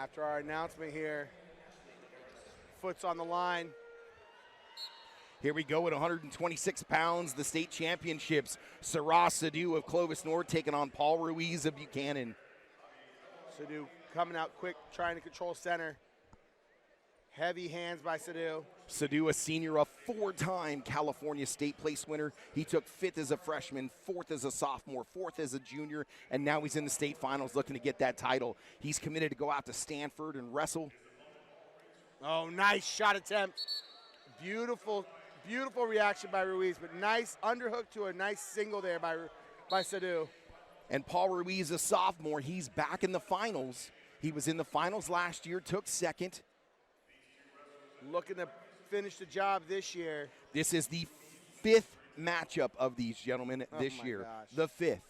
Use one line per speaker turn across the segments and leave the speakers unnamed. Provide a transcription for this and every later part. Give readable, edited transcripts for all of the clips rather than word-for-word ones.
After our announcement here, foot's on the line.
Here we go at 126 pounds, the state championships. Sidhu of Clovis North taking on Paul Ruiz of Buchanan.
Sidhu coming out quick, trying to control center. Heavy hands by Sidhu.
Sidhu, a senior, a four-time California State place winner. He took 5th as a freshman, 4th as a sophomore, 4th as a junior, and now he's in the state finals looking to get that title. He's committed to go out to Stanford and wrestle.
Oh, nice shot attempt. Beautiful, beautiful reaction by Ruiz, but nice underhook to a nice single there by Sidhu.
And Paul Ruiz, a sophomore, he's back in the finals. He was in the finals last year, took 2nd.
Looking to finish the job this year.
This is the 5th matchup of these gentlemen this year.
Gosh.
The 5th.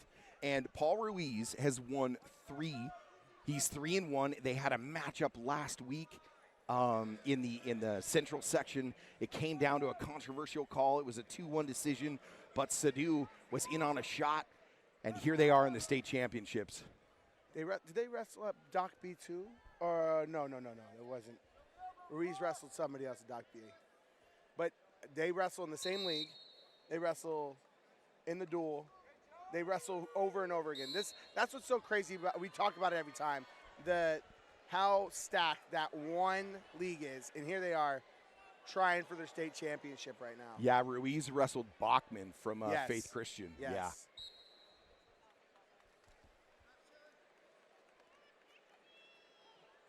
And Paul Ruiz has won 3. He's 3-1. They had a matchup last week in the central section. It came down to a controversial call. It was a 2-1 decision, but Sidhu was in on a shot, and here they are in the state championships.
Did they wrestle up Doc B2? Or no, it wasn't. Ruiz wrestled somebody else at Doc B. But they wrestle in the same league. They wrestle in the duel. They wrestle over and over again. That's what's so crazy about, we talk about it every time, how stacked that one league is. And here they are trying for their state championship right now.
Yeah, Ruiz wrestled Bachman from
Yes.
Faith Christian.
Yes.
Yeah.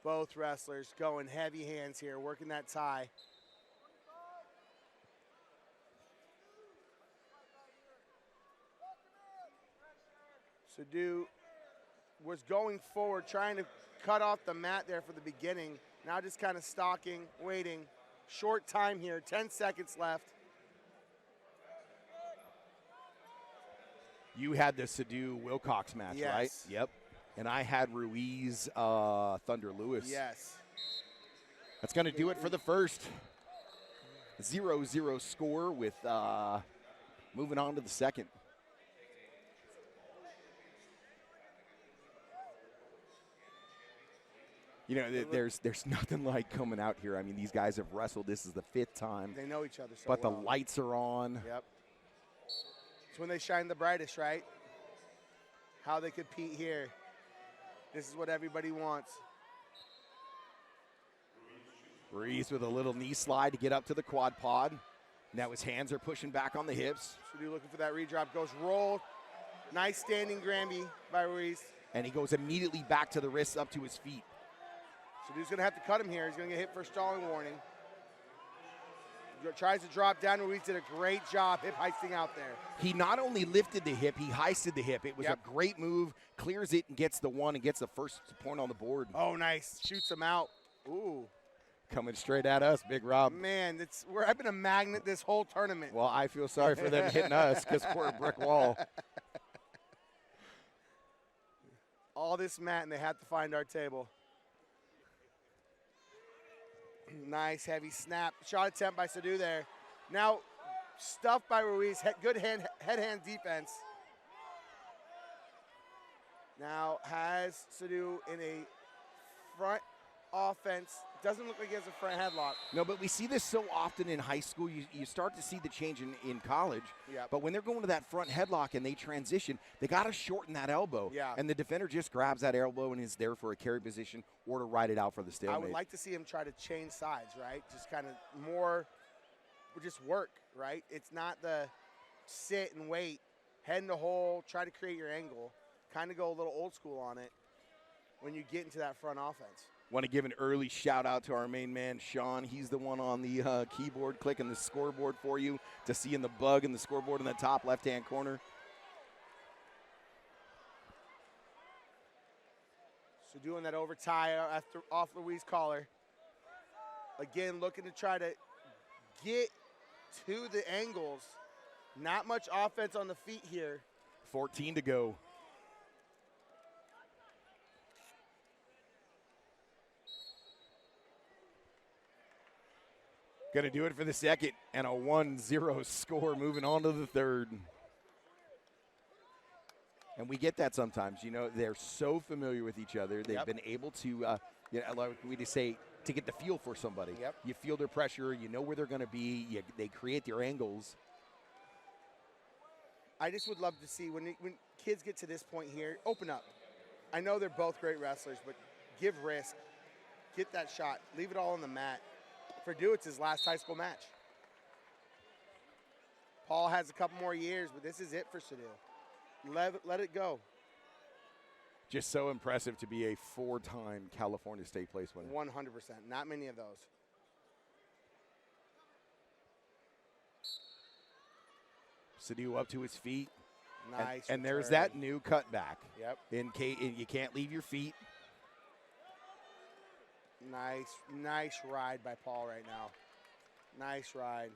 Both wrestlers going heavy hands here, working that tie. Sidhu was going forward, trying to cut off the mat there for the beginning. Now just kind of stalking, waiting. Short time here, 10 seconds left.
You had the Sidhu Wilcox match,
Yes.
right? Yep. And I had Ruiz Thunder Lewis.
Yes.
That's going to do it for the first. 0-0 score with moving on to the second. You know, there's nothing like coming out here. I mean, these guys have wrestled. This is the 5th time.
They know each other so
But
well.
the lights are on.
Yep. It's when they shine the brightest, right? How they compete here. This is what everybody wants.
Ruiz with a little knee slide to get up to the quad pod. Now his hands are pushing back on the hips.
Sidhu looking for that redrop. Goes roll. Nice standing Granby by Ruiz.
And he goes immediately back to the wrists up to his feet.
Sidhu's going to have to cut him here. He's going to get hit for a stalling warning. Tries to drop down. Ruiz did a great job hip heisting out there.
He not only lifted the hip, he heisted the hip. It was a great move. Clears it and gets the one and gets the first point on the board.
Oh, nice. Shoots him out. Ooh.
Coming straight at us, Big Rob.
Man, I've been a magnet this whole tournament.
Well, I feel sorry for them hitting us because we're a brick wall.
All this mat, and they had to find our table. Nice heavy snap. Shot attempt by Sidhu there. Now stuffed by Ruiz. Good head-hand defense. Now has Sidhu in a front offense. Doesn't look like he has a front headlock.
No, but we see this so often in high school. You start to see the change in college.
Yep.
But when they're going to that front headlock and they transition, they got to shorten that elbow.
Yeah.
And the defender just grabs that elbow and is there for a carry position or to ride it out for the stalemate.
I would like to see him try to change sides, right? Just kind of more, just work, right? It's not the sit and wait, head in the hole, try to create your angle. Kind of go a little old school on it when you get into that front offense.
Want to give an early shout out to our main man, Sean. He's the one on the keyboard clicking the scoreboard for you to see in the bug in the scoreboard in the top left-hand corner.
So doing that over tie off Ruiz's collar. Again, looking to try to get to the angles. Not much offense on the feet here.
14 to go. Going to do it for the second, and a 1-0 score moving on to the third. And we get that sometimes. You know, they're so familiar with each other. They've been able to You know, like we just say, to get the feel for somebody.
Yep.
You feel their pressure. You know where they're going to be. They create their angles.
I just would love to see when kids get to this point here, open up. I know they're both great wrestlers, but give risk. Get that shot. Leave it all on the mat. For Sidhu, it's his last high school match. Paul has a couple more years, but this is it for Sidhu. Let it go.
Just so impressive to be a 4-time California State place winner.
100%. Not many of those.
Sidhu up to his feet.
Nice.
And there's
return.
that new cutback.
Yep.
In case you can't leave your feet.
Nice ride by Paul right now. Nice ride.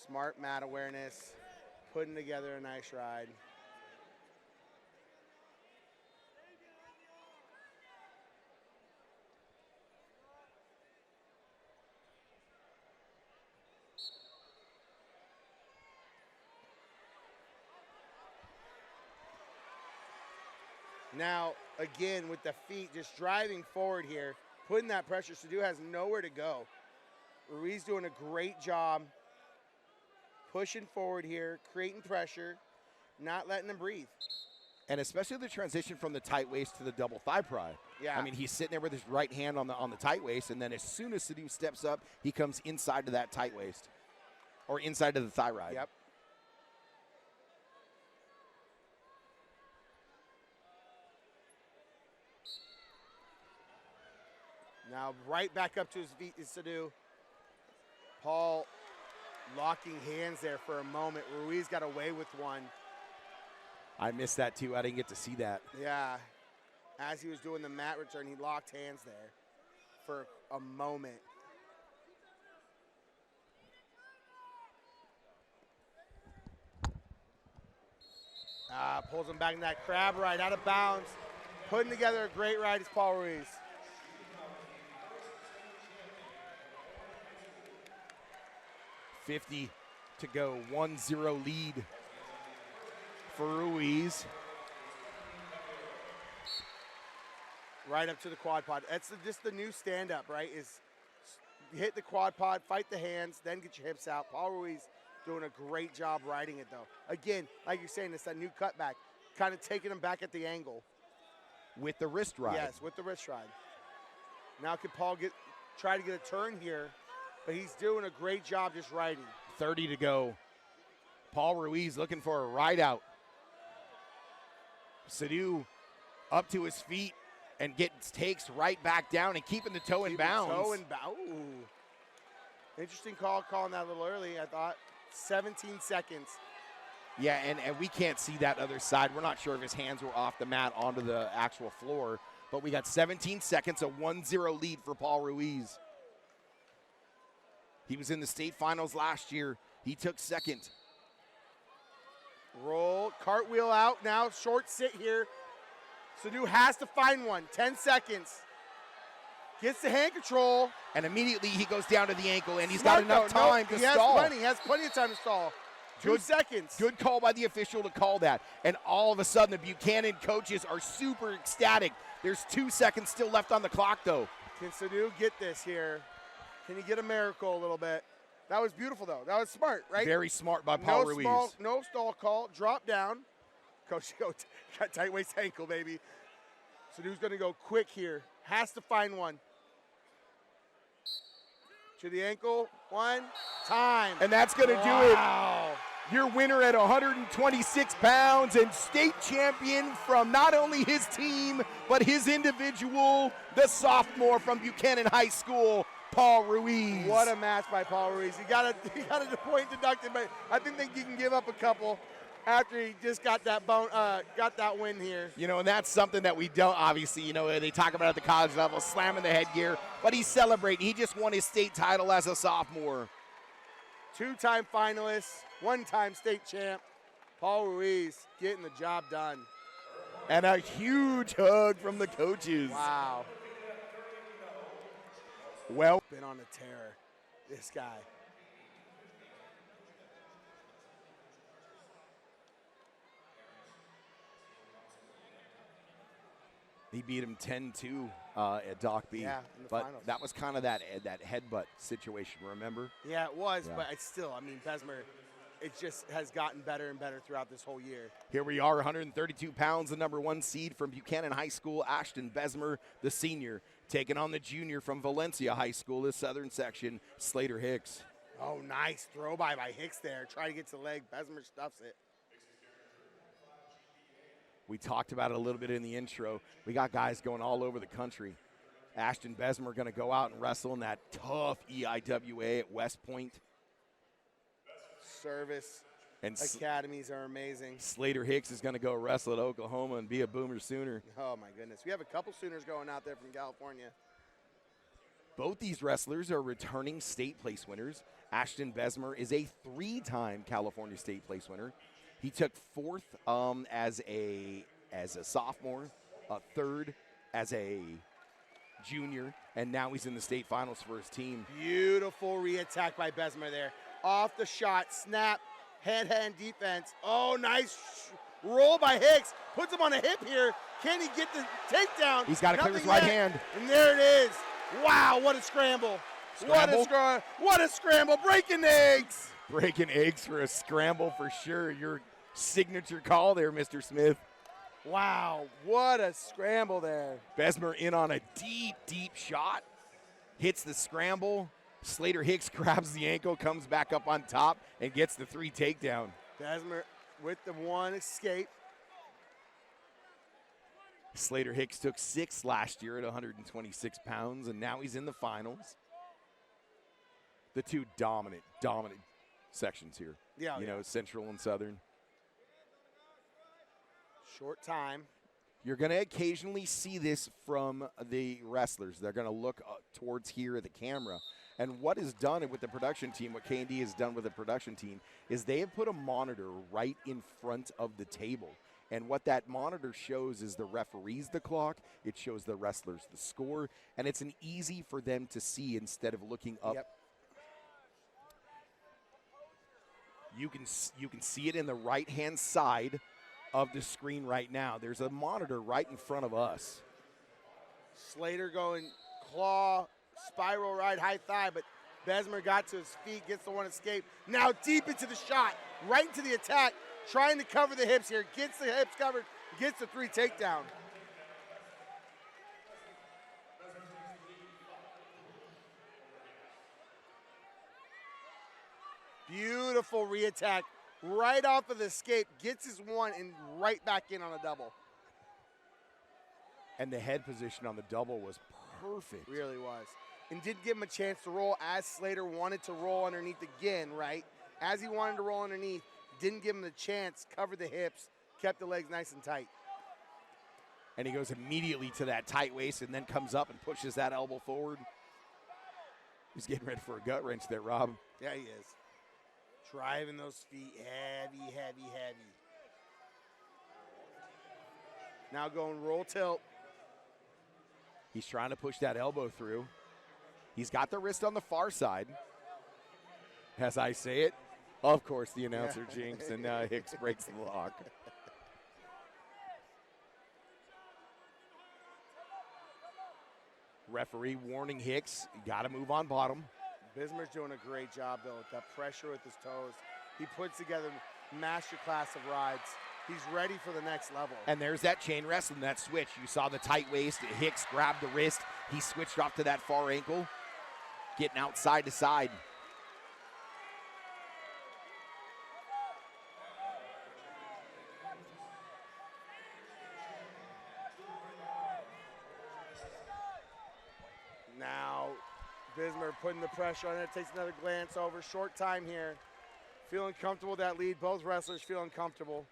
Smart mat awareness. Putting together a nice ride. Now, again, with the feet, just driving forward here, putting that pressure. Sidhu has nowhere to go. Ruiz doing a great job pushing forward here, creating pressure, not letting him breathe.
And especially the transition from the tight waist to the double thigh pry.
Yeah.
I mean, he's sitting there with his right hand on the tight waist, and then as soon as Sidhu steps up, he comes inside to that tight waist or inside to the thigh ride.
Yep. Now right back up to his feet is Sidhu. Paul locking hands there for a moment. Ruiz got away with one.
I missed that too. I didn't get to see that.
Yeah. As he was doing the mat return, he locked hands there for a moment. Pulls him back in that crab ride, out of bounds. Putting together a great ride is Paul Ruiz.
.50 to go, 1-0 lead for Ruiz.
Right up to the quad pod. That's just the new stand-up, right? Is hit the quad pod, fight the hands, then get your hips out. Paul Ruiz doing a great job riding it, though. Again, like you're saying, it's that new cutback, kind of taking him back at the angle.
With the wrist ride.
Yes, with the wrist ride. Now can Paul try to get a turn here, but he's doing a great job just riding.
30 to go. Paul Ruiz looking for a ride out. Sidhu up to his feet and takes right back down and keeping the toe in bounds.
Ooh. Interesting call, calling that a little early, I thought. 17 seconds.
Yeah, and we can't see that other side. We're not sure if his hands were off the mat onto the actual floor, but we got 17 seconds, a 1-0 lead for Paul Ruiz. He was in the state finals last year. He took second.
Roll, cartwheel out now, short sit here. Sidhu has to find one, 10 seconds. Gets the hand control.
And immediately he goes down to the ankle, and he's got enough time to stall.
He has plenty of time to stall. 2 seconds.
Good call by the official to call that. And all of a sudden, the Buchanan coaches are super ecstatic. There's 2 seconds still left on the clock, though.
Can Sidhu get this here? Can he get a miracle a little bit? That was beautiful, though. That was smart, right?
Very smart by Paul Ruiz.
No stall call. Drop down. Coach, got tight waist ankle, baby. Sidhu's going to go quick here. Has to find one. To the ankle. One. Time.
And that's going to do it. Your winner at 126 pounds and state champion from not only his team, but his individual, the sophomore from Buchanan High School, Paul Ruiz.
What a match by Paul Ruiz. He got a point deducted, but I think he can give up a couple after he just got that win here.
You know, and that's something that we don't, obviously, you know, they talk about at the college level, slamming the headgear, but he's celebrating. He just won his state title as a sophomore.
2-time finalist, 1-time state champ. Paul Ruiz getting the job done.
And a huge hug from the coaches.
Wow.
Well,
been on a tear, this guy.
He beat him 10-2 at Doc B.
Yeah, in the
but
finals.
that was kind of that headbutt situation, remember?
Yeah, it was,
Yeah.
but it's still, I mean, Bezmer, it just has gotten better and better throughout this whole year.
Here we are, 132 pounds, the #1 seed from Buchanan High School, Ashton Bezmer, the senior, taking on the junior from Valencia High School, the southern section, Slater Hicks.
Oh, nice throw by Hicks there. Try to get to the leg. Bezmer stuffs it.
We talked about it a little bit in the intro. We got guys going all over the country. Ashton Bezmer going to go out and wrestle in that tough EIWA at West Point.
Service
And
academies are amazing.
Slater Hicks is going to go wrestle at Oklahoma and be a Boomer Sooner.
Oh, my goodness. We have a couple Sooners going out there from California.
Both these wrestlers are returning state place winners. Ashton Bezmer is a 3-time California State place winner. He took 4th as a sophomore, 3rd as a junior, and now he's in the state finals for his team.
Beautiful re-attack by Bezmer there. Off the shot, snap, hand defense. Oh, nice roll by Hicks. Puts him on a hip here. Can he get the takedown?
He's got to clear his
Nothing
right
yet.
hand.
And there it is. Wow, what a scramble.
Scramble?
What a scramble. Breaking eggs.
Breaking eggs for a scramble for sure. Your signature call there, Mr. Smith.
Wow, what a scramble there.
Bezmer in on a deep shot. Hits the scramble. Slater Hicks grabs the ankle, comes back up on top, and gets the 3 takedown.
Bezmer with the 1 escape.
Slater Hicks took 6 last year at 126 pounds, and now he's in the finals. The 2 dominant sections here.
Yeah,
you know, Central and Southern.
Short time.
You're going to occasionally see this from the wrestlers. They're going to look towards here at the camera. And what is done with the production team, what K&D has done with the production team, is they have put a monitor right in front of the table. And what that monitor shows is the referees the clock, it shows the wrestlers the score, and it's an easy for them to see instead of looking up.
Yep.
You can see it in the right-hand side of the screen right now. There's a monitor right in front of us.
Slater going claw, spiral right, high thigh, but Bezmer got to his feet, gets the 1 escape. Now deep into the shot, right into the attack, trying to cover the hips here. Gets the hips covered, gets the 3 takedown. Beautiful re-attack. Right off of the escape, gets his 1 and right back in on a double.
And the head position on the double was perfect.
Really was. And didn't give him a chance to roll as Slater wanted to roll underneath again, right? As he wanted to roll underneath, didn't give him the chance, covered the hips, kept the legs nice and tight.
And he goes immediately to that tight waist and then comes up and pushes that elbow forward. He's getting ready for a gut wrench there, Rob.
Yeah, he is. Driving those feet heavy. Now going roll tilt.
He's trying to push that elbow through. He's got the wrist on the far side. As I say it, of course, the announcer jinx, and Hicks breaks the lock. Referee warning Hicks, you got to move on bottom.
Bezmer's doing a great job, though, with that pressure with his toes. He puts together master class of rides. He's ready for the next level.
And there's that chain wrestling, that switch. You saw the tight waist. Hicks grabbed the wrist. He switched off to that far ankle, getting out side to side.
Now, Bezmer putting the pressure on it. Takes another glance over. Short time here. Feeling comfortable with that lead. Both wrestlers feeling comfortable.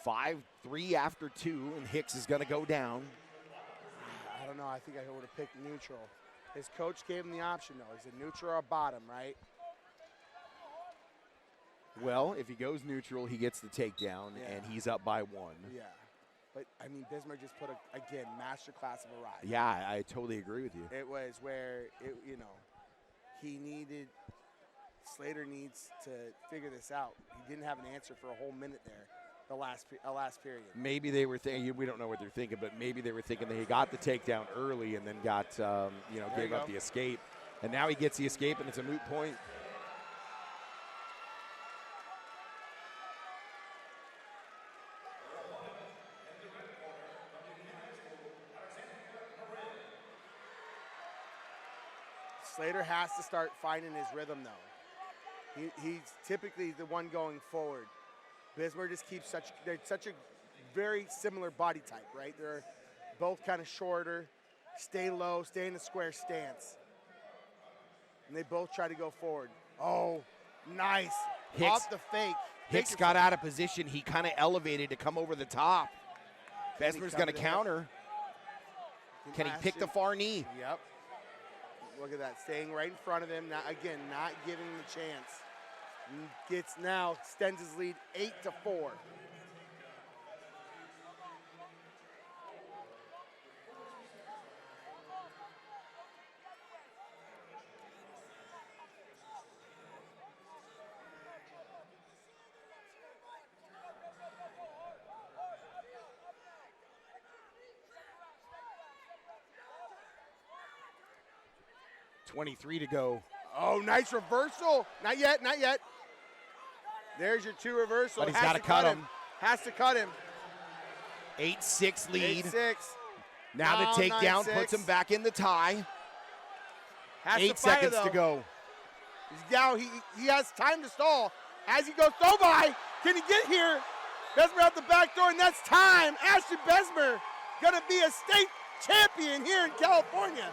Five, 3 after 2, and Hicks is going to go down.
I don't know. I think I would have picked neutral. His coach gave him the option, though. He said neutral or bottom, right?
Well, if he goes neutral, he gets the takedown, and he's up by 1.
Yeah. But, I mean, Bezmer just put, again, masterclass of a ride.
Yeah, I totally agree with you.
It was where, he needed Slater needs to figure this out. He didn't have an answer for a whole minute there, the last period.
Maybe they were thinking, we don't know what they're thinking, but maybe they were thinking that he got the takedown early and then got, gave up the escape. And now he gets the escape, and it's a moot point.
Slater has to start finding his rhythm, though. He's typically the one going forward. Bezmer just keeps they're such a very similar body type, right? They're both kind of shorter, stay low, stay in a square stance. And they both try to go forward. Oh, nice. Off the fake.
Hicks got out of position. He kind of elevated to come over the top. Bezmer's going to counter. Can he pick the far knee?
Yep. Look at that, staying right in front of him. Not giving him the chance. Extends his lead 8-4.
.23 to go.
Oh, nice reversal. Not yet. There's your 2 reversal.
But he's got to cut him.
Has to cut him.
8-6 lead.
8-6.
Now the takedown puts him back in the tie. 8 seconds to go.
Now he has time to stall. As he goes throw by, can he get here? Bezmer out the back door, and that's time. Ashton Bezmer going to be a state champion here in California.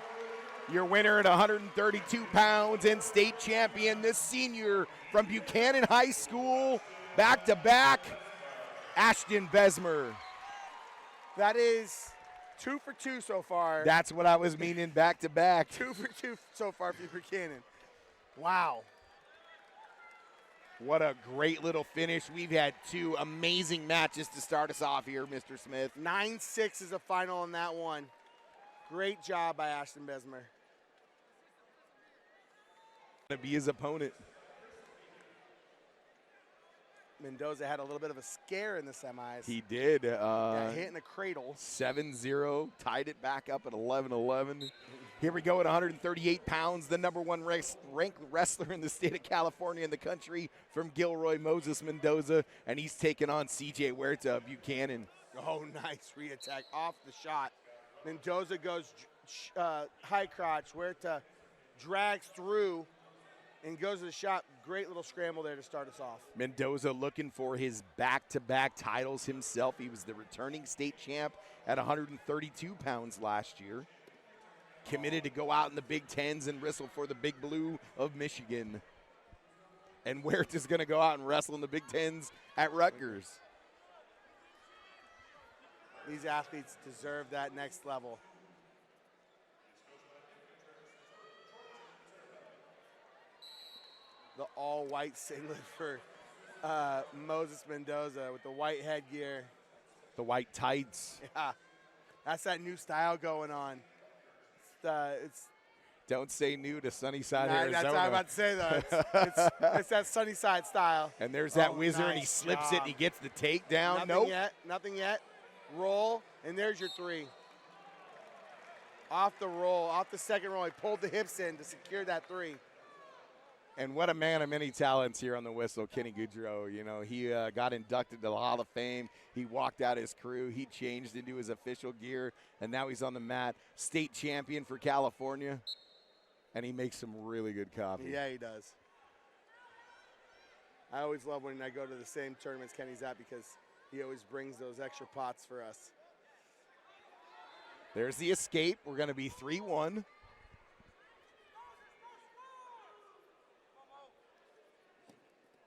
Your winner at 132 pounds and state champion, this senior from Buchanan High School, back-to-back, Ashton Bezmer.
That is 2 for 2 so far.
That's what I was meaning, back-to-back.
2 for 2 so far for Buchanan. Wow.
What a great little finish. We've had 2 amazing matches to start us off here, Mr. Smith.
9-6 is the final on that one. Great job by Ashton Bezmer.
To be his opponent.
Mendoza had a little bit of a scare in the semis.
He did.
Hit in the cradle.
7-0, tied it back up at 11-11. Here we go at 138 pounds, the number 1 ranked wrestler in the state of California in the country from Gilroy, Moses Mendoza, and he's taking on CJ Huerta of Buchanan.
Oh, nice re-attack off the shot. Mendoza goes high crotch. Huerta drags through and goes to the shot. Great little scramble there to start us off.
Mendoza looking for his back-to-back titles himself. He was the returning state champ at 132 pounds last year. Committed to go out in the Big Tens and wrestle for the Big Blue of Michigan. And Huerta's going to go out and wrestle in the Big Tens at Rutgers.
These athletes deserve that next level. The all-white singlet for Moses Mendoza with the white headgear.
The white tights.
Yeah, that's that new style going on.
Don't say new to Sunnyside, Arizona.
That's what I'm about to say, though. It's that Sunnyside style.
And there's that whizzer, and he slips it, and he gets the takedown.
Nothing yet. Roll, and there's your 3. Off the roll, off the second roll, he pulled the hips in to secure that 3.
And what a man of many talents here on the whistle, Kenny Goudreau. You know, he got inducted to the Hall of Fame. He walked out his crew. He changed into his official gear, and now he's on the mat. State champion for California, and he makes some really good coffee.
Yeah, he does. I always love when I go to the same tournaments Kenny's at because he always brings those extra pots for us.
There's the escape. We're going to be 3-1.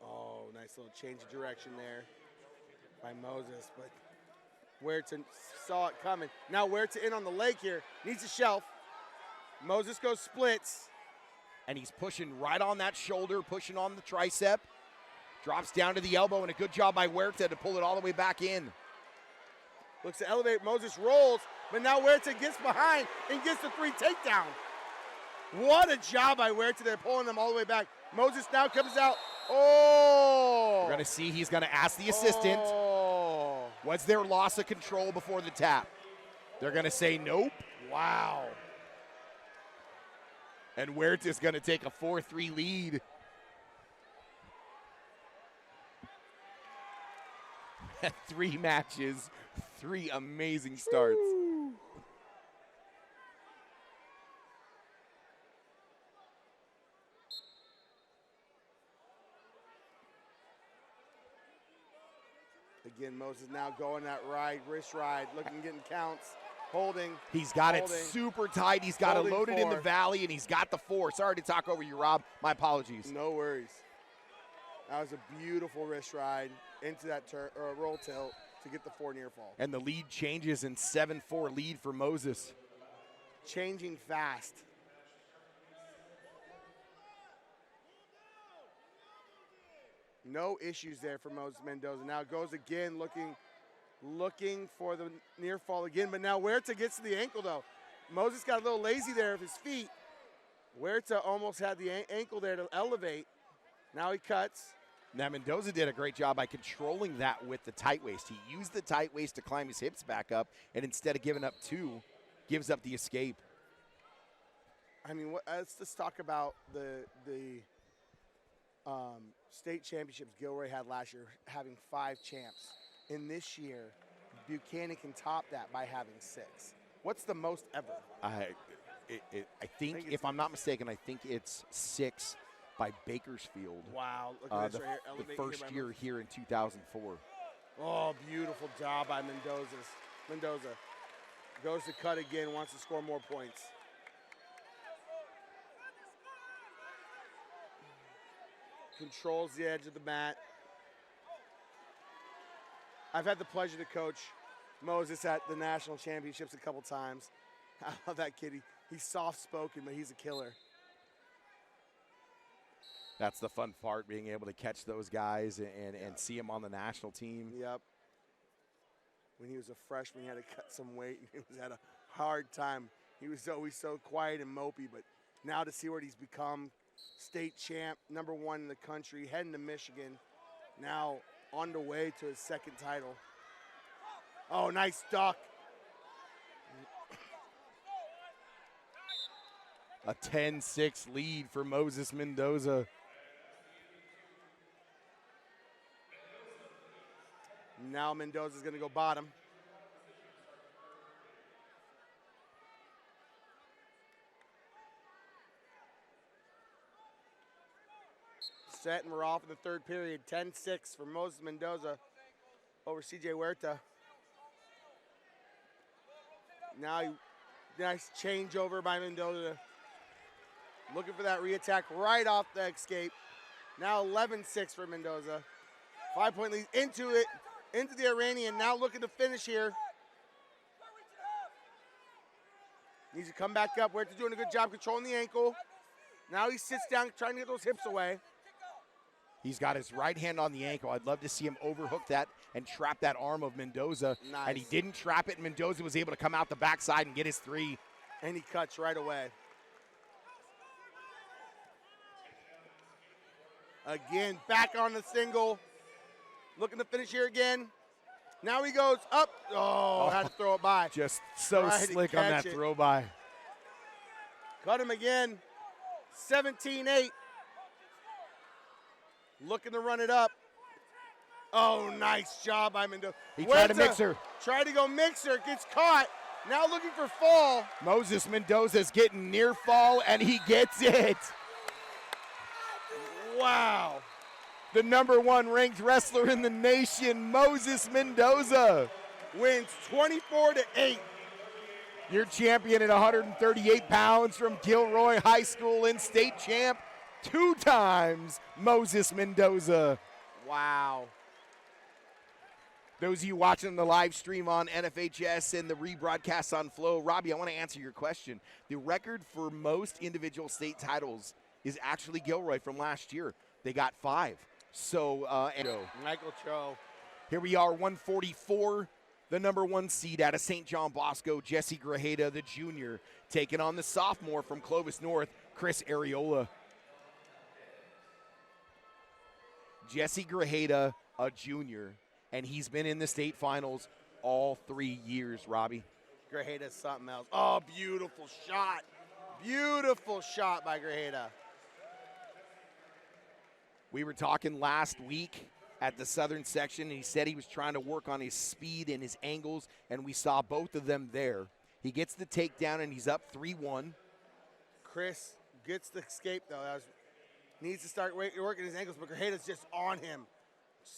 Oh, nice little change of direction there by Moses, but Huerta saw it coming. Now Huerta in on the leg here. Needs a shelf. Moses goes splits.
And he's pushing right on that shoulder, pushing on the tricep. Drops down to the elbow, and a good job by Huerta to pull it all the way back in.
Looks to elevate. Moses rolls, but now Huerta gets behind and gets the 3 takedown. What a job by Huerta there, pulling them all the way back. Moses now comes out. Oh!
We're going to see. He's going to ask the assistant, was there loss of control before the tap? They're going to say nope.
Wow.
And Huerta's going to take a 4-3 lead. At 3 matches, 3 amazing starts.
Woo. Again, Moses now going that ride, wrist ride, looking, getting counts, holding.
He's got it super tight. He's got it loaded in the valley, and he's got the 4. Sorry to talk over you, Rob. My apologies.
No worries. That was a beautiful wrist ride into that roll tilt to get the 4 near fall.
And the lead changes in 7-4 lead for Moses.
Changing fast. No issues there for Moses Mendoza. Now goes again, looking for the near fall again, but now Huerta gets to the ankle though. Moses got a little lazy there with his feet. Huerta almost had the ankle there to elevate. Now he cuts.
Now Mendoza did a great job by controlling that with the tight waist. He used the tight waist to climb his hips back up, and instead of giving up 2, gives up the escape.
I mean, let's just talk about the state championships Gilroy had last year, having 5 champs. In this year, Buchanan can top that by having 6. What's the most ever?
I think if I'm not mistaken, I think it's 6 by Bakersfield.
Wow, look at this right here.
The first year here in 2004.
Oh, beautiful job by Mendoza. Goes to cut again, wants to score more points. Controls the edge of the mat. I've had the pleasure to coach Moses at the national championships a couple times. I love that kid. He's soft-spoken, but he's a killer.
That's the fun part, being able to catch those guys and see them on the national team.
Yep. When he was a freshman, he had to cut some weight, and he had a hard time. He was always so quiet and mopey, but now to see what he's become, state champ, #1 in the country, heading to Michigan, now on the way to his 2nd title. Oh, nice duck.
A 10-6 lead for Moses Mendoza.
Now Mendoza's going to go bottom. Set, and we're off in the 3rd period. 10-6 for Moses Mendoza over CJ Huerta. Now, nice changeover by Mendoza. Looking for that re-attack right off the escape. Now 11-6 for Mendoza. 5-point lead into it, into the Iranian. Now looking to finish here. Needs to come back up. Huerta doing a good job controlling the ankle. Now he sits down trying to get those hips away.
He's got his right hand on the ankle. I'd love to see him overhook that and trap that arm of Mendoza.
Nice.
And he didn't trap it, and Mendoza was able to come out the backside and get his 3.
And he cuts right away. Again, back on the single. Looking to finish here again. Now he goes up. Oh, had to throw it by.
Just so slick on that throw by.
Cut him again. 17-8. Looking to run it up. Oh, nice job by Mendoza.
He tried to mix her.
Tried to go mixer, gets caught. Now looking for fall.
Moses Mendoza's getting near fall, and he gets it.
Wow.
The #1 ranked wrestler in the nation, Moses Mendoza,
wins 24-8.
Your champion at 138 pounds from Gilroy High School and state champ 2 times, Moses Mendoza.
Wow.
Those of you watching the live stream on NFHS and the rebroadcast on Flow, Robbie, I want to answer your question. The record for most individual state titles is actually Gilroy from last year. They got 5. So,
Michael Cho.
Here we are, 144, the #1 seed out of St. John Bosco, Jesse Grajeda, the junior, taking on the sophomore from Clovis North, Chris Areola. Jesse Grajeda, a junior, and he's been in the state finals all 3 years, Robbie.
Grajeda's something else. Oh, beautiful shot. Beautiful shot by Grajeda.
We were talking last week at the southern section, and he said he was trying to work on his speed and his angles, and we saw both of them there. He gets the takedown, and he's up 3-1.
Chris gets the escape, though. Needs to start working his ankles, but Grajeda's just on him,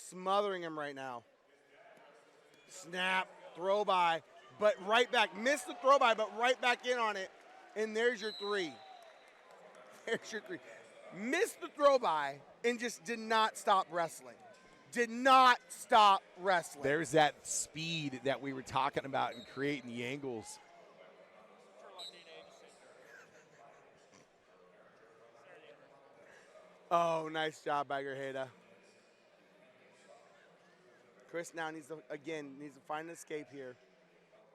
smothering him right now. Snap, throw by, but right back. Missed the throw by, but right back in on it, and there's your 3. There's your 3. Missed the throw by and just did not stop wrestling. Did not stop wrestling.
There's that speed that we were talking about and creating the angles.
Oh, nice job by Grajeda. Chris now needs to find an escape here.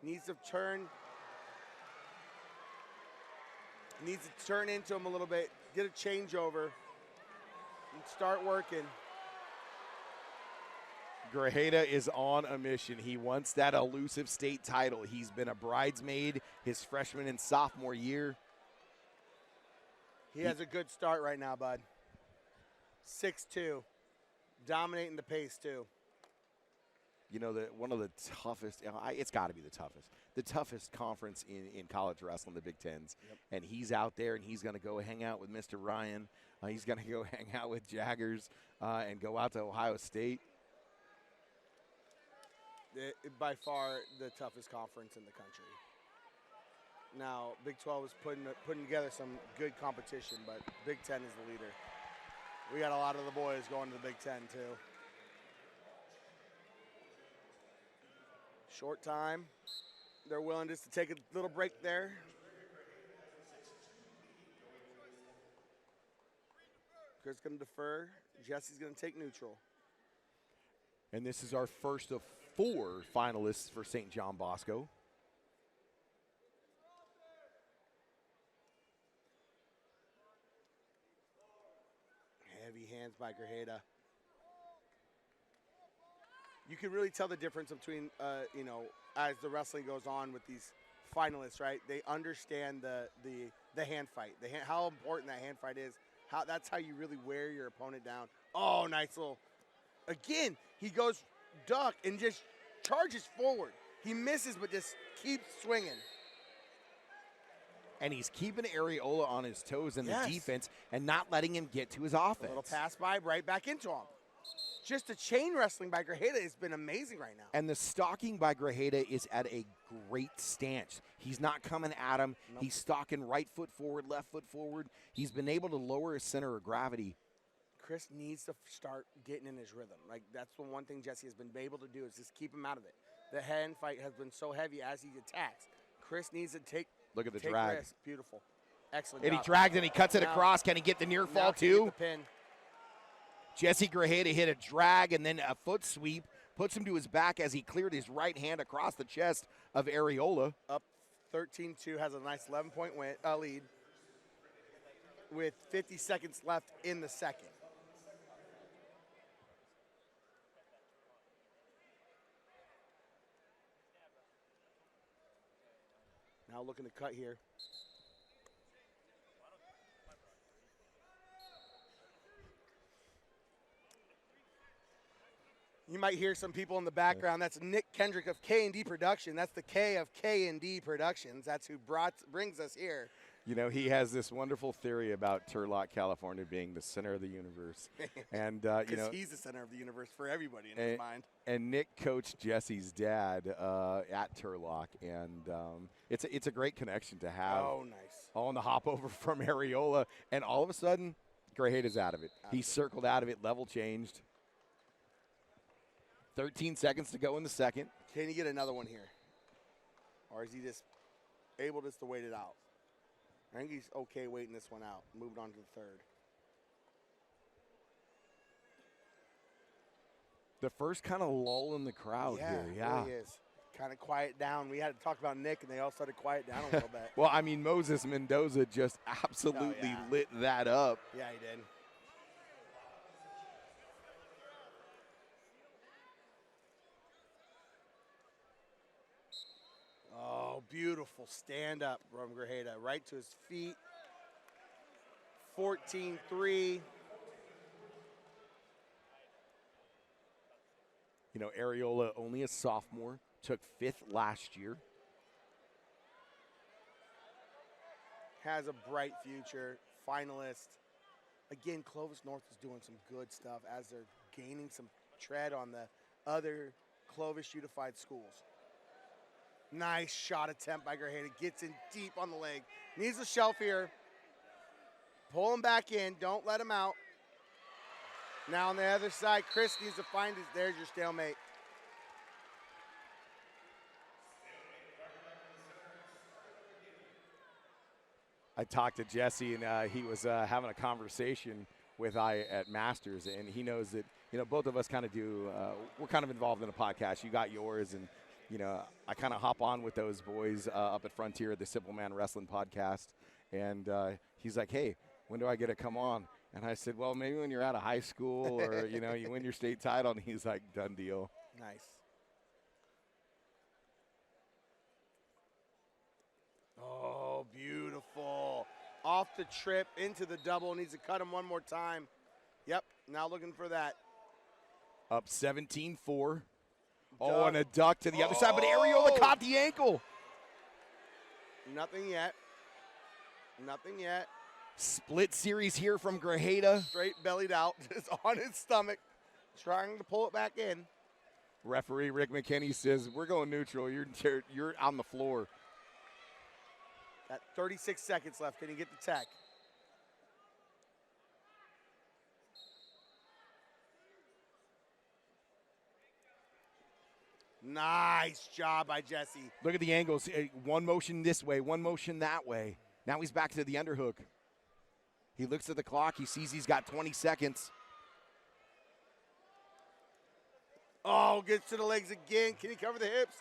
Needs to turn into him a little bit, get a changeover, and start working.
Grajeda is on a mission. He wants that elusive state title. He's been a bridesmaid his freshman and sophomore year.
He has a good start right now, bud. 6'2", dominating the pace too.
You know, one of the toughest, it's got to be the toughest conference in college wrestling, the Big Tens.
Yep.
And he's out there, and he's going to go hang out with Mr. Ryan. He's going to go hang out with Jaggers and go out to Ohio State.
By far the toughest conference in the country. Now, Big 12 is putting together some good competition, but Big 10 is the leader. We got a lot of the boys going to the Big 10 too. Short time. They're willing just to take a little break there. Chris going to defer. Jesse's going to take neutral.
And this is our first of 4 finalists for St. John Bosco.
Heavy hands by Grajeda. You can really tell the difference between, as the wrestling goes on with these finalists, right? They understand the hand fight, how important that hand fight is. That's how you really wear your opponent down. Oh, nice little. Again, he goes duck and just charges forward. He misses, but just keeps swinging.
And he's keeping Areola on his toes in the defense and not letting him get to his offense.
A little pass by, right back into him. Just the chain wrestling by Grajeda has been amazing right now.
And the stalking by Grajeda is at a great stance. He's not coming at him. Nope. He's stalking right foot forward, left foot forward. He's been able to lower his center of gravity.
Chris needs to start getting in his rhythm. Like, that's the one thing Jesse has been able to do is just keep him out of it. The hand fight has been so heavy as he attacks. Chris needs to take
Look at the drag.
Risk. Beautiful. Excellent
And
job.
he drags and he cuts it across. Can he get the near fall too?
The pin.
Jesse Grajeda hit a drag and then a foot sweep. Puts him to his back as he cleared his right hand across the chest of Areola.
Up 13-2, has a nice 11-point lead with 50 seconds left in the second. Now looking to cut here. You might hear some people in the background. That's Nick Kendrick of K&D Production. That's the K of K&D Productions. That's who brings us here.
You know, he has this wonderful theory about Turlock, California being the center of the universe. And, you know,
he's the center of the universe for everybody in his mind.
And Nick coached Jesse's dad at Turlock. And it's a great connection to have.
Oh, nice.
On the hop over from Areola. And all of a sudden, Grajeda's out of it. He circled out of it, level changed. 13 seconds to go in the second.
Can he get another one here? Or is he just able just to wait it out? I think he's okay waiting this one out. Moving on to the third.
The first kind of lull in the crowd here. Yeah,
it really is. Kind of quiet down. We had to talk about Nick, and they all started to quiet down a little bit.
Well, I mean, Moses Mendoza just absolutely lit that up.
Yeah, he did. beautiful stand-up from Grajeda, right to his feet. 14-3.
You know, Areola, only a sophomore, took 5th last year.
Has a bright future, finalist. Again, Clovis North is doing some good stuff as they're gaining some tread on the other Clovis Unified schools. Nice shot attempt by Grajeda. Gets in deep on the leg. Needs a shelf here. Pull him back in. Don't let him out. Now on the other side, Chris needs to find his. There's your stalemate.
I talked to Jesse, and he was having a conversation with I at Masters, and he knows that, you know, both of us kind of do, we're kind of involved in a podcast. You got yours, and, you know, I kind of hop on with those boys up at Frontier, the Simple Man Wrestling podcast, and he's like, hey, when do I get to come on? And I said, well, maybe when you're out of high school or, you know, you win your state title, and he's like, done deal.
Nice. Oh, beautiful. Off the trip, into the double. Needs to cut him one more time. Yep, now looking for that.
Up 17-4. Oh, and a duck to the other side, but Areola caught the ankle.
Nothing yet. Nothing yet.
Split series here from Grajeda.
Straight bellied out, just on his stomach, trying to pull it back in.
Referee Rick McKinney says, we're going neutral. You're on the floor.
At 36 seconds left. Can he get the tech? Nice job by Jesse.
Look at the angles. One motion this way, one motion that way. Now he's back to the underhook. He looks at the clock. He sees he's got 20 seconds.
Oh, gets to the legs again. Can he cover the hips?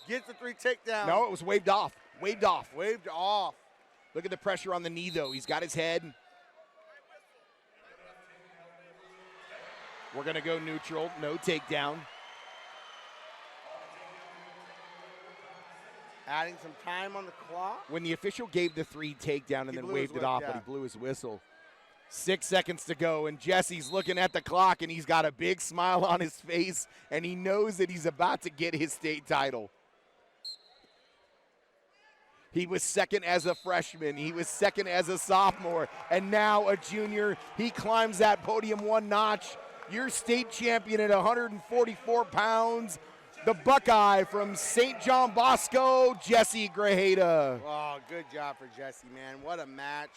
Gets the 3 takedown.
No, it was waved off. Waved off.
Waved off.
Look at the pressure on the knee, though. He's got his head. We're going to go neutral. No takedown.
Adding some time on the clock.
When the official gave the 3 takedown and then waved it off, but he blew his whistle. 6 seconds to go, and Jesse's looking at the clock, and he's got a big smile on his face, and he knows that he's about to get his state title. He was second as a freshman. He was second as a sophomore, and now a junior. He climbs that podium one notch. Your state champion at 144 pounds, the Buckeye from St. John Bosco, Jesse Grajeda.
Oh, good job for Jesse, man. What a match.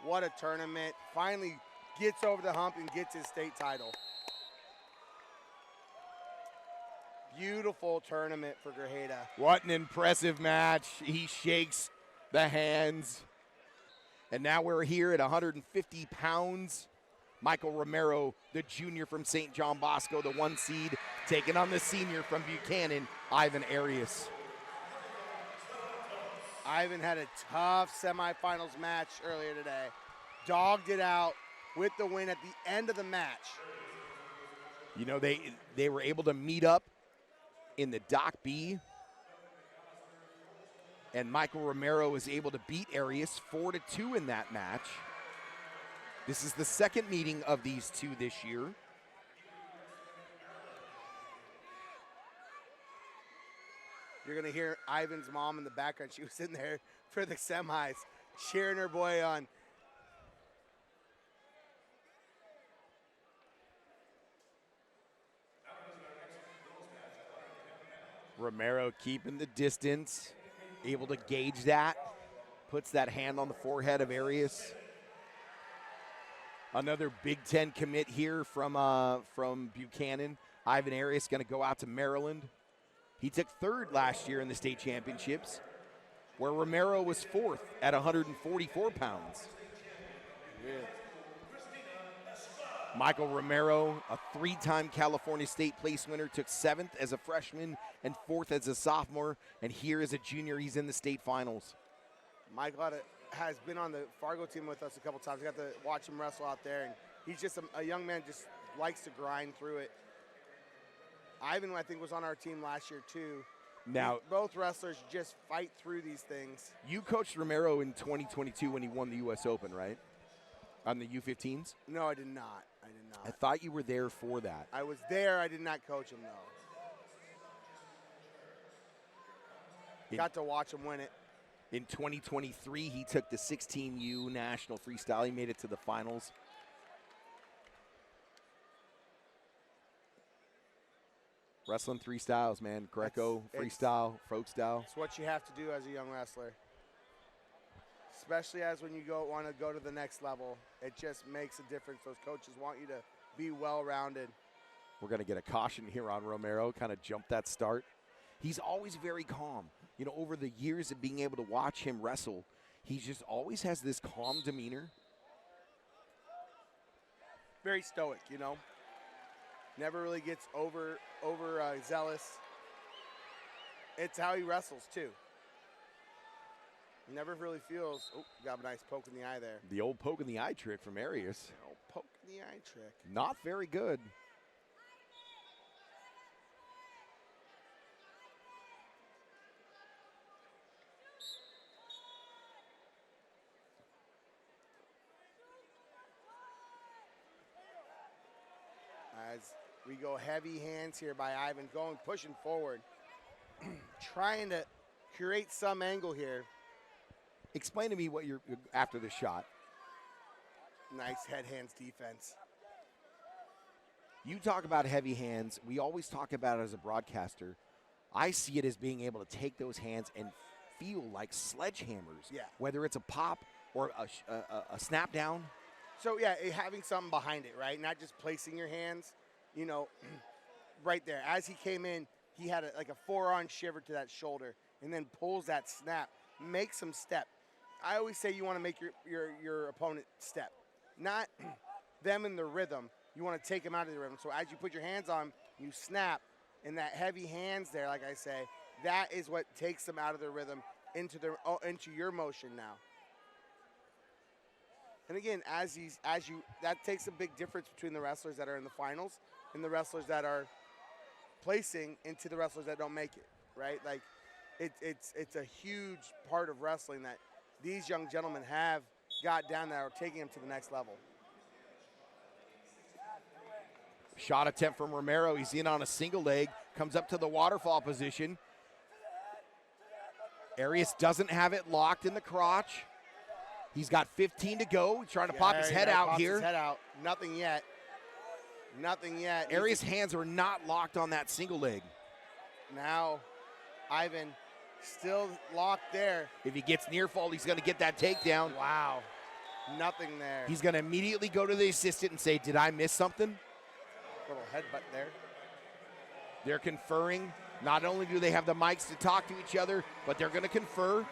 What a tournament. Finally gets over the hump and gets his state title. Beautiful tournament for Grajeda.
What an impressive match. He shakes the hands. And now we're here at 150 pounds. Michael Romero, the junior from St. John Bosco, the 1 seed, taking on the senior from Buchanan, Ivan Arias.
Ivan had a tough semifinals match earlier today. Dogged it out with the win at the end of the match.
You know, they were able to meet up in the Doc B. And Michael Romero was able to beat Arias 4-2 in that match. This is the second meeting of these two this year.
You're going to hear Ivan's mom in the background. She was in there for the semis, cheering her boy on.
Romero keeping the distance, able to gauge that, puts that hand on the forehead of Arias. Another Big Ten commit here from Buchanan. Ivan Arias going to go out to Maryland. He took 3rd last year in the state championships, where Romero was 4th at 144 pounds.
Yeah.
Michael Romero, a 3-time California State place winner, took 7th as a freshman and 4th as a sophomore, and here as a junior, he's in the state finals.
Michael has been on the Fargo team with us a couple times. I got to watch him wrestle out there, and he's just a young man, just likes to grind through it. Ivan, I think, was on our team last year, too.
Now,
both wrestlers just fight through these things.
you coached Romero in 2022 when he won the U.S. Open, right? On the U15s?
No, I did not. I did not.
I thought you were there for that.
I was there. I did not coach him, though. Got to watch him win it.
In 2023, he took the 16U National Freestyle. He made it to the finals. Wrestling three styles, man. Greco, freestyle, folk style.
It's what you have to do as a young wrestler. Especially as when you want to go to the next level. It just makes a difference. Those coaches want you to be well-rounded.
We're going to get a caution here on Romero, kind of jump that start. He's always very calm. You know, over the years of being able to watch him wrestle, he just always has this calm demeanor.
Very stoic, you know. Never really gets over zealous. It's how he wrestles, too. Never really feels, oh, got a nice poke in the eye there.
The old poke in the eye trick from Arias.
Old poke in the eye trick.
Not very good.
As we go heavy hands here by Ivan, pushing forward, trying to create some angle here.
Explain to me what you're after the shot.
Nice head hands defense.
You talk about heavy hands. We always talk about it as a broadcaster. I see it as being able to take those hands and feel like sledgehammers.
Yeah.
Whether it's a pop or a snap down.
So, yeah, having something behind it, right? Not just placing your hands, you know, right there. As he came in, he had like a forearm shiver to that shoulder and then pulls that snap, makes him step. I always say you want to make your opponent step, not them in the rhythm. You want to take them out of the rhythm. So as you put your hands on, you snap, and that heavy hands there, like I say, that is what takes them out of their rhythm into your motion now. And again, that takes a big difference between the wrestlers that are in the finals and the wrestlers that are placing into the wrestlers that don't make it, right? Like, it's a huge part of wrestling that these young gentlemen have got down there, are taking them to the next level.
Shot attempt from Romero. He's in on a single leg, comes up to the waterfall position. Arias doesn't have it locked in the crotch. He's got 15 to go. He's trying to pop his head out here.
His head out. Nothing yet. Nothing yet.
Arias' hands are not locked on that single leg.
Now, Ivan still locked there.
If he gets near fall, he's going to get that takedown.
Wow. Nothing there.
He's going to immediately go to the assistant and say, did I miss something?
Little headbutt there.
They're conferring. Not only do they have the mics to talk to each other, but they're going to confer.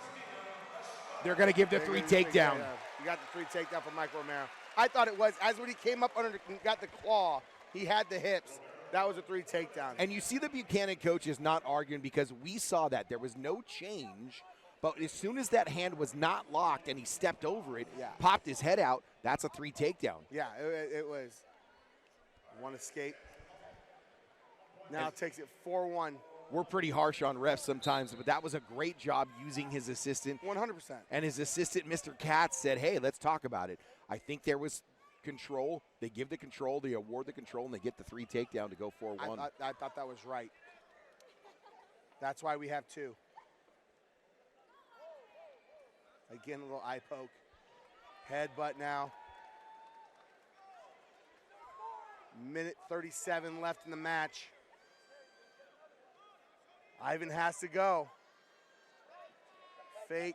They're going to give the three takedown.
You got the three takedown from Michael Romero. I thought it was, as when he came up under, got the claw, he had the hips. That was a three takedown.
And you see the Buchanan coaches not arguing because we saw that. There was no change, but as soon as that hand was not locked and he stepped over it, popped his head out, that's a three takedown.
Yeah, it was one escape. Now it takes it 4-1.
We're pretty harsh on refs sometimes, but that was a great job using his assistant.
100%.
And his assistant, Mr. Katz, said, hey, let's talk about it. I think there was control. They give the control, they award the control, and they get the three takedown to go 4-1.
I thought that was right. That's why we have two. Again, a little eye poke. Headbutt now. Minute 37 left in the match. Ivan has to go. Fake.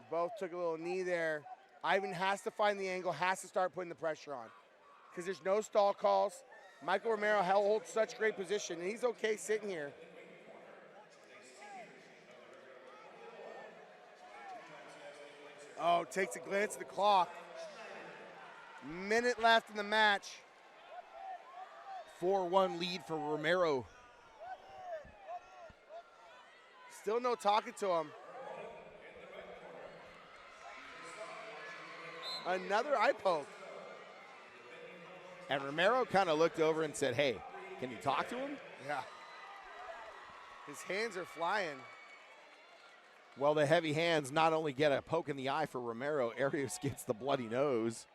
Both took a little knee there. Ivan has to find the angle, has to start putting the pressure on. Because there's no stall calls. Michael Romero holds such great position, and he's okay sitting here. Oh, takes a glance at the clock. Minute left in the match.
4-1 lead for Romero.
Still no talking to him. Another eye poke.
And Romero kind of looked over and said, hey, Can you talk to him?
Yeah. His hands are flying.
Well, the heavy hands not only get a poke in the eye for Romero, Arias gets the bloody nose.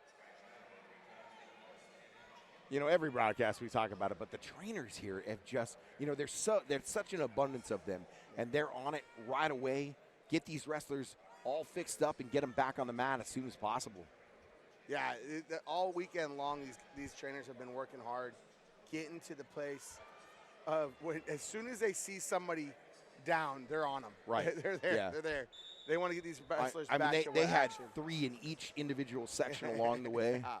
You know, every broadcast we talk about it, but the trainers here have just, you know, there's such an abundance of them, and they're on it right away. Get these wrestlers all fixed up and get them back on the mat as soon as possible.
Yeah, all weekend long, these trainers have been working hard, getting to the place of as soon as they see somebody down, they're on them.
Right.
They're there.
Yeah.
They're there. They want to get these wrestlers back
mean,
to
they had
action.
3 in each individual section along the way.
Yeah.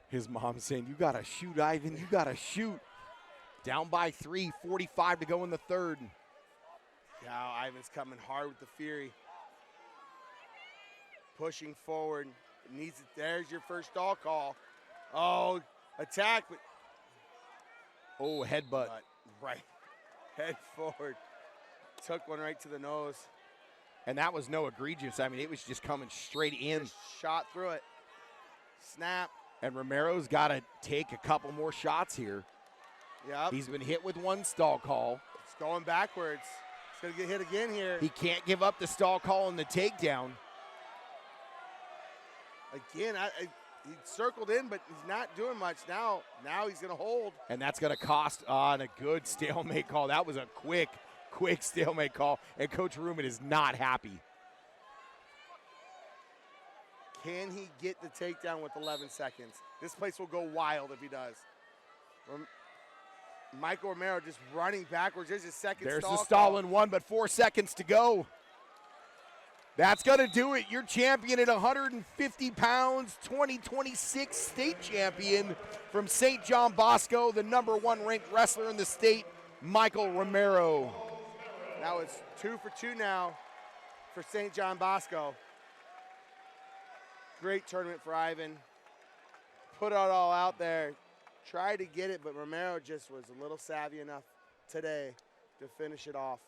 His mom's saying, you got to shoot, Ivan. You got to shoot. Down by 3, 45 to go in the third.
Yeah, Ivan's coming hard with the fury. Pushing forward. Needs it. There's your first stall call. Oh, attack.
Oh, headbutt.
Right. Head forward. Took one right to the nose.
And that was no egregious. I mean, it was just coming straight in.
Just shot through it. Snap.
And Romero's got to take a couple more shots here.
Yep.
He's been hit with 1 stall call.
It's going backwards. He's going to get hit again here.
He can't give up the stall call and the takedown.
Again, he circled in, but he's not doing much now. Now he's going to hold.
And that's going to cost on a good stalemate call. That was a quick stalemate call. And Coach Ruiz is not happy.
Can he get the takedown with 11 seconds? This place will go wild if he does. Michael Romero just running backwards. There's his second stall.
There's the stall in 1, but 4 seconds to go. That's going to do it. Your champion at 150 pounds, 2026 state champion from St. John Bosco, the #1 ranked wrestler in the state, Michael Romero.
Now it's 2 for 2 now for St. John Bosco. Great tournament for Ivan. Put it all out there. Tried to get it, but Romero just was a little savvy enough today to finish it off.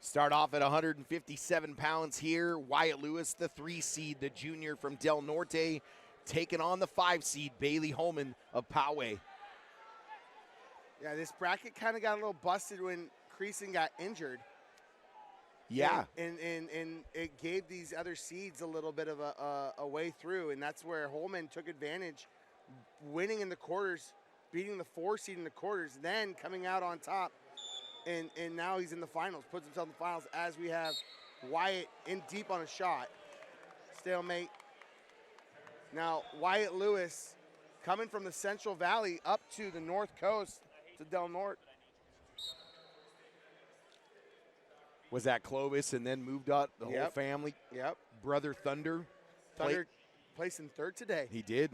Start off at 157 pounds here. Wyatt Lewis, the 3 seed, the junior from Del Norte, taking on the 5 seed, Bailey Holman of Poway.
Yeah, this bracket kind of got a little busted when Creason got injured.
Yeah.
And it gave these other seeds a little bit of a way through, and that's where Holman took advantage, winning in the quarters, beating the 4 seed in the quarters, then coming out on top. And now he's in the finals, puts himself in the finals as we have Wyatt in deep on a shot. Stalemate. Now, Wyatt Lewis coming from the Central Valley up to the North Coast to Del Norte.
Was that Clovis and then moved out the whole family?
Yep.
Brother Thunder.
Thunder placed in 3rd today.
He did.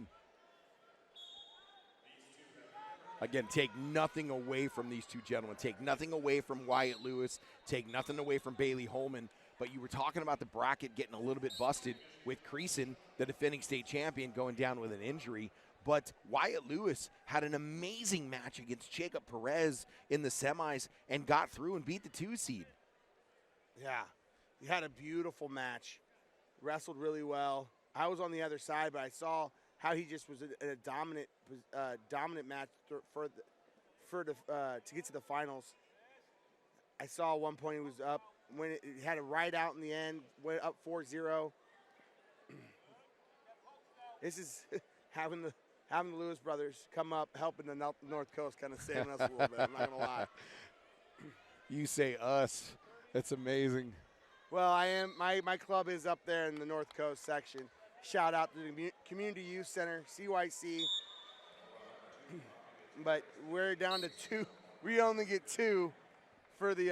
Again, take nothing away from these 2 gentlemen. Take nothing away from Wyatt Lewis. Take nothing away from Bailey Holman. But you were talking about the bracket getting a little bit busted with Creason, the defending state champion, going down with an injury. But Wyatt Lewis had an amazing match against Jacob Perez in the semis and got through and beat the 2 seed.
Yeah, he had a beautiful match. Wrestled really well. I was on the other side, but I saw how he just was a dominant match to get to the finals. I saw at one point he was up when it had a ride out in the end, went up 4-0. This is having the Lewis brothers come up, helping the North Coast, kind of saving us a little bit. I'm not gonna lie.
You say us. That's amazing.
Well, I am. My club is up there in the North Coast section. Shout out to the Community Youth Center, CYC. But we're down to 2. We only get 2 for the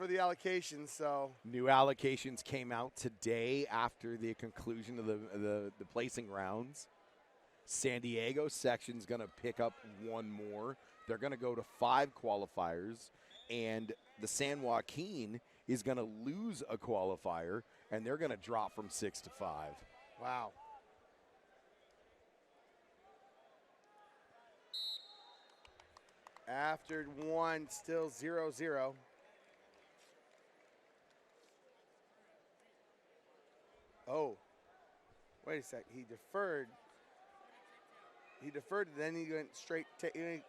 allocations. So
new allocations came out today after the conclusion of the placing rounds. San Diego section's going to pick up 1 more. They're going to go to 5 qualifiers, and the San Joaquin is going to lose a qualifier, and they're going to drop from 6 to 5.
Wow. After 1, still 0-0. Oh, wait a sec. He deferred. Then he went straight. He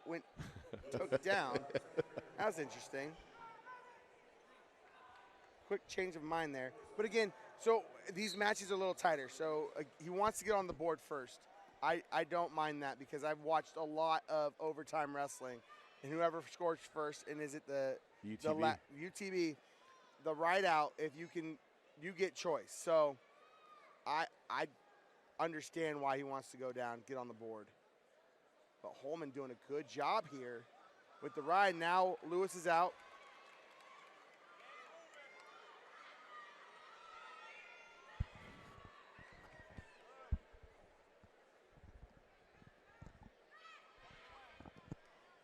took it down. That was interesting. Quick change of mind there. But again, so these matches are a little tighter. So he wants to get on the board first. I don't mind that because I've watched a lot of overtime wrestling, and whoever scores first, and is it the UTB, the ride out, if you can, you get choice. So I understand why he wants to go down, get on the board. But Holman doing a good job here with the ride. Now Lewis is out.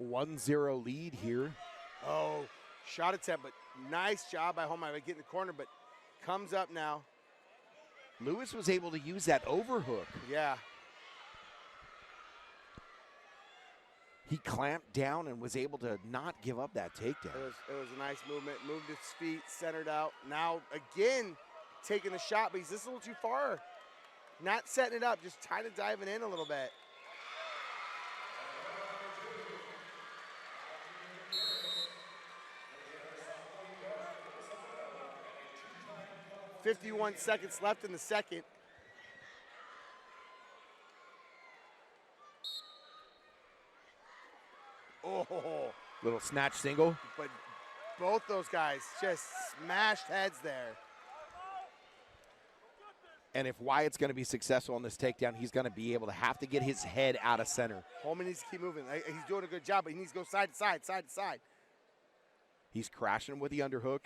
(1-0) lead here.
Oh, shot attempt, but nice job by Holman. I get in the corner, but comes up now.
Lewis was able to use that overhook.
Yeah.
He clamped down and was able to not give up that takedown.
It was a nice movement. Moved his feet, centered out. Now again, taking the shot, but he's just a little too far. Not setting it up, just kind of diving in a little bit. .51 seconds left in the second. Oh,
little snatch single.
But both those guys just smashed heads there.
And if Wyatt's going to be successful on this takedown, he's going to be able to have to get his head out of center.
Holman needs to keep moving. He's doing a good job, but he needs to go side to side, side to side.
He's crashing with the underhook,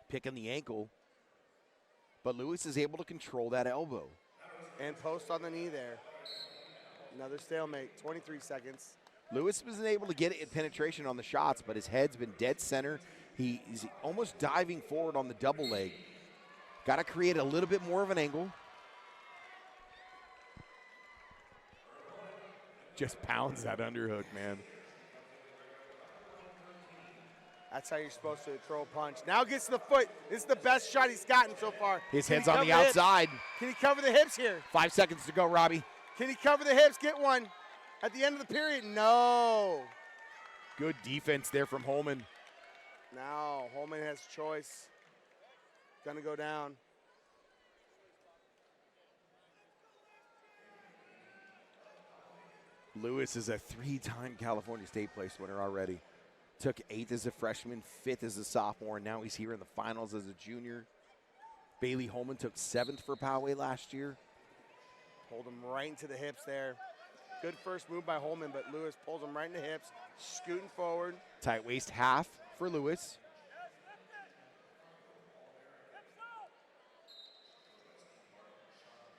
picking the ankle. But Lewis is able to control that elbow.
And post on the knee there. Another stalemate, 23 seconds.
Lewis wasn't able to get it in penetration on the shots, but his head's been dead center. He's almost diving forward on the double leg. Got to create a little bit more of an angle. Just pounds that underhook, man.
That's how you're supposed to throw a punch. Now gets to the foot. This is the best shot he's gotten so far.
His head's on the outside.
Can he cover the hips here?
5 seconds to go, Robbie.
Can he cover the hips? Get one. At the end of the period, no.
Good defense there from Holman.
Now Holman has choice. Gonna go down.
Lewis is a 3-time California State Place winner already. Took 8th as a freshman, 5th as a sophomore, and now he's here in the finals as a junior. Bailey Holman took 7th for Poway last year.
Pulled him right into the hips there. Good first move by Holman, but Lewis pulls him right in the hips, scooting forward.
Tight waist half for Lewis.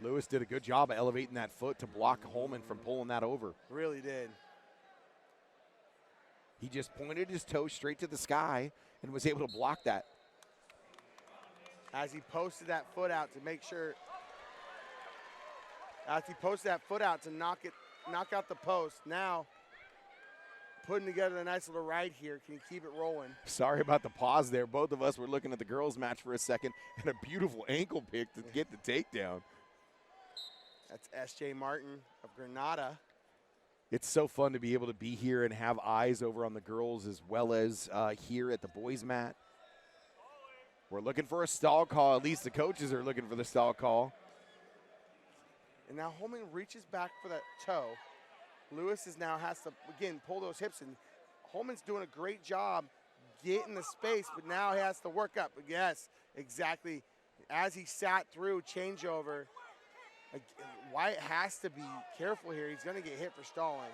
Lewis did a good job of elevating that foot to block Holman from pulling that over.
Really did.
He just pointed his toe straight to the sky and was able to block that.
As he posted that foot out to make sure, as he posted that foot out to knock out the post. Now, putting together a nice little ride here. Can you keep it rolling?
Sorry about the pause there. Both of us were looking at the girls' match for a second, and a beautiful ankle pick to get the takedown.
That's S.J. Martin of Granada.
It's so fun to be able to be here and have eyes over on the girls as well as here at the boys' mat. We're looking for a stall call. At least the coaches are looking for the stall call.
And now Holman reaches back for that toe. Lewis now has to, again, pull those hips in. Holman's doing a great job getting the space, but now he has to work up. Yes, exactly. As he sat through changeover, Wyatt has to be careful here. He's going to get hit for stalling.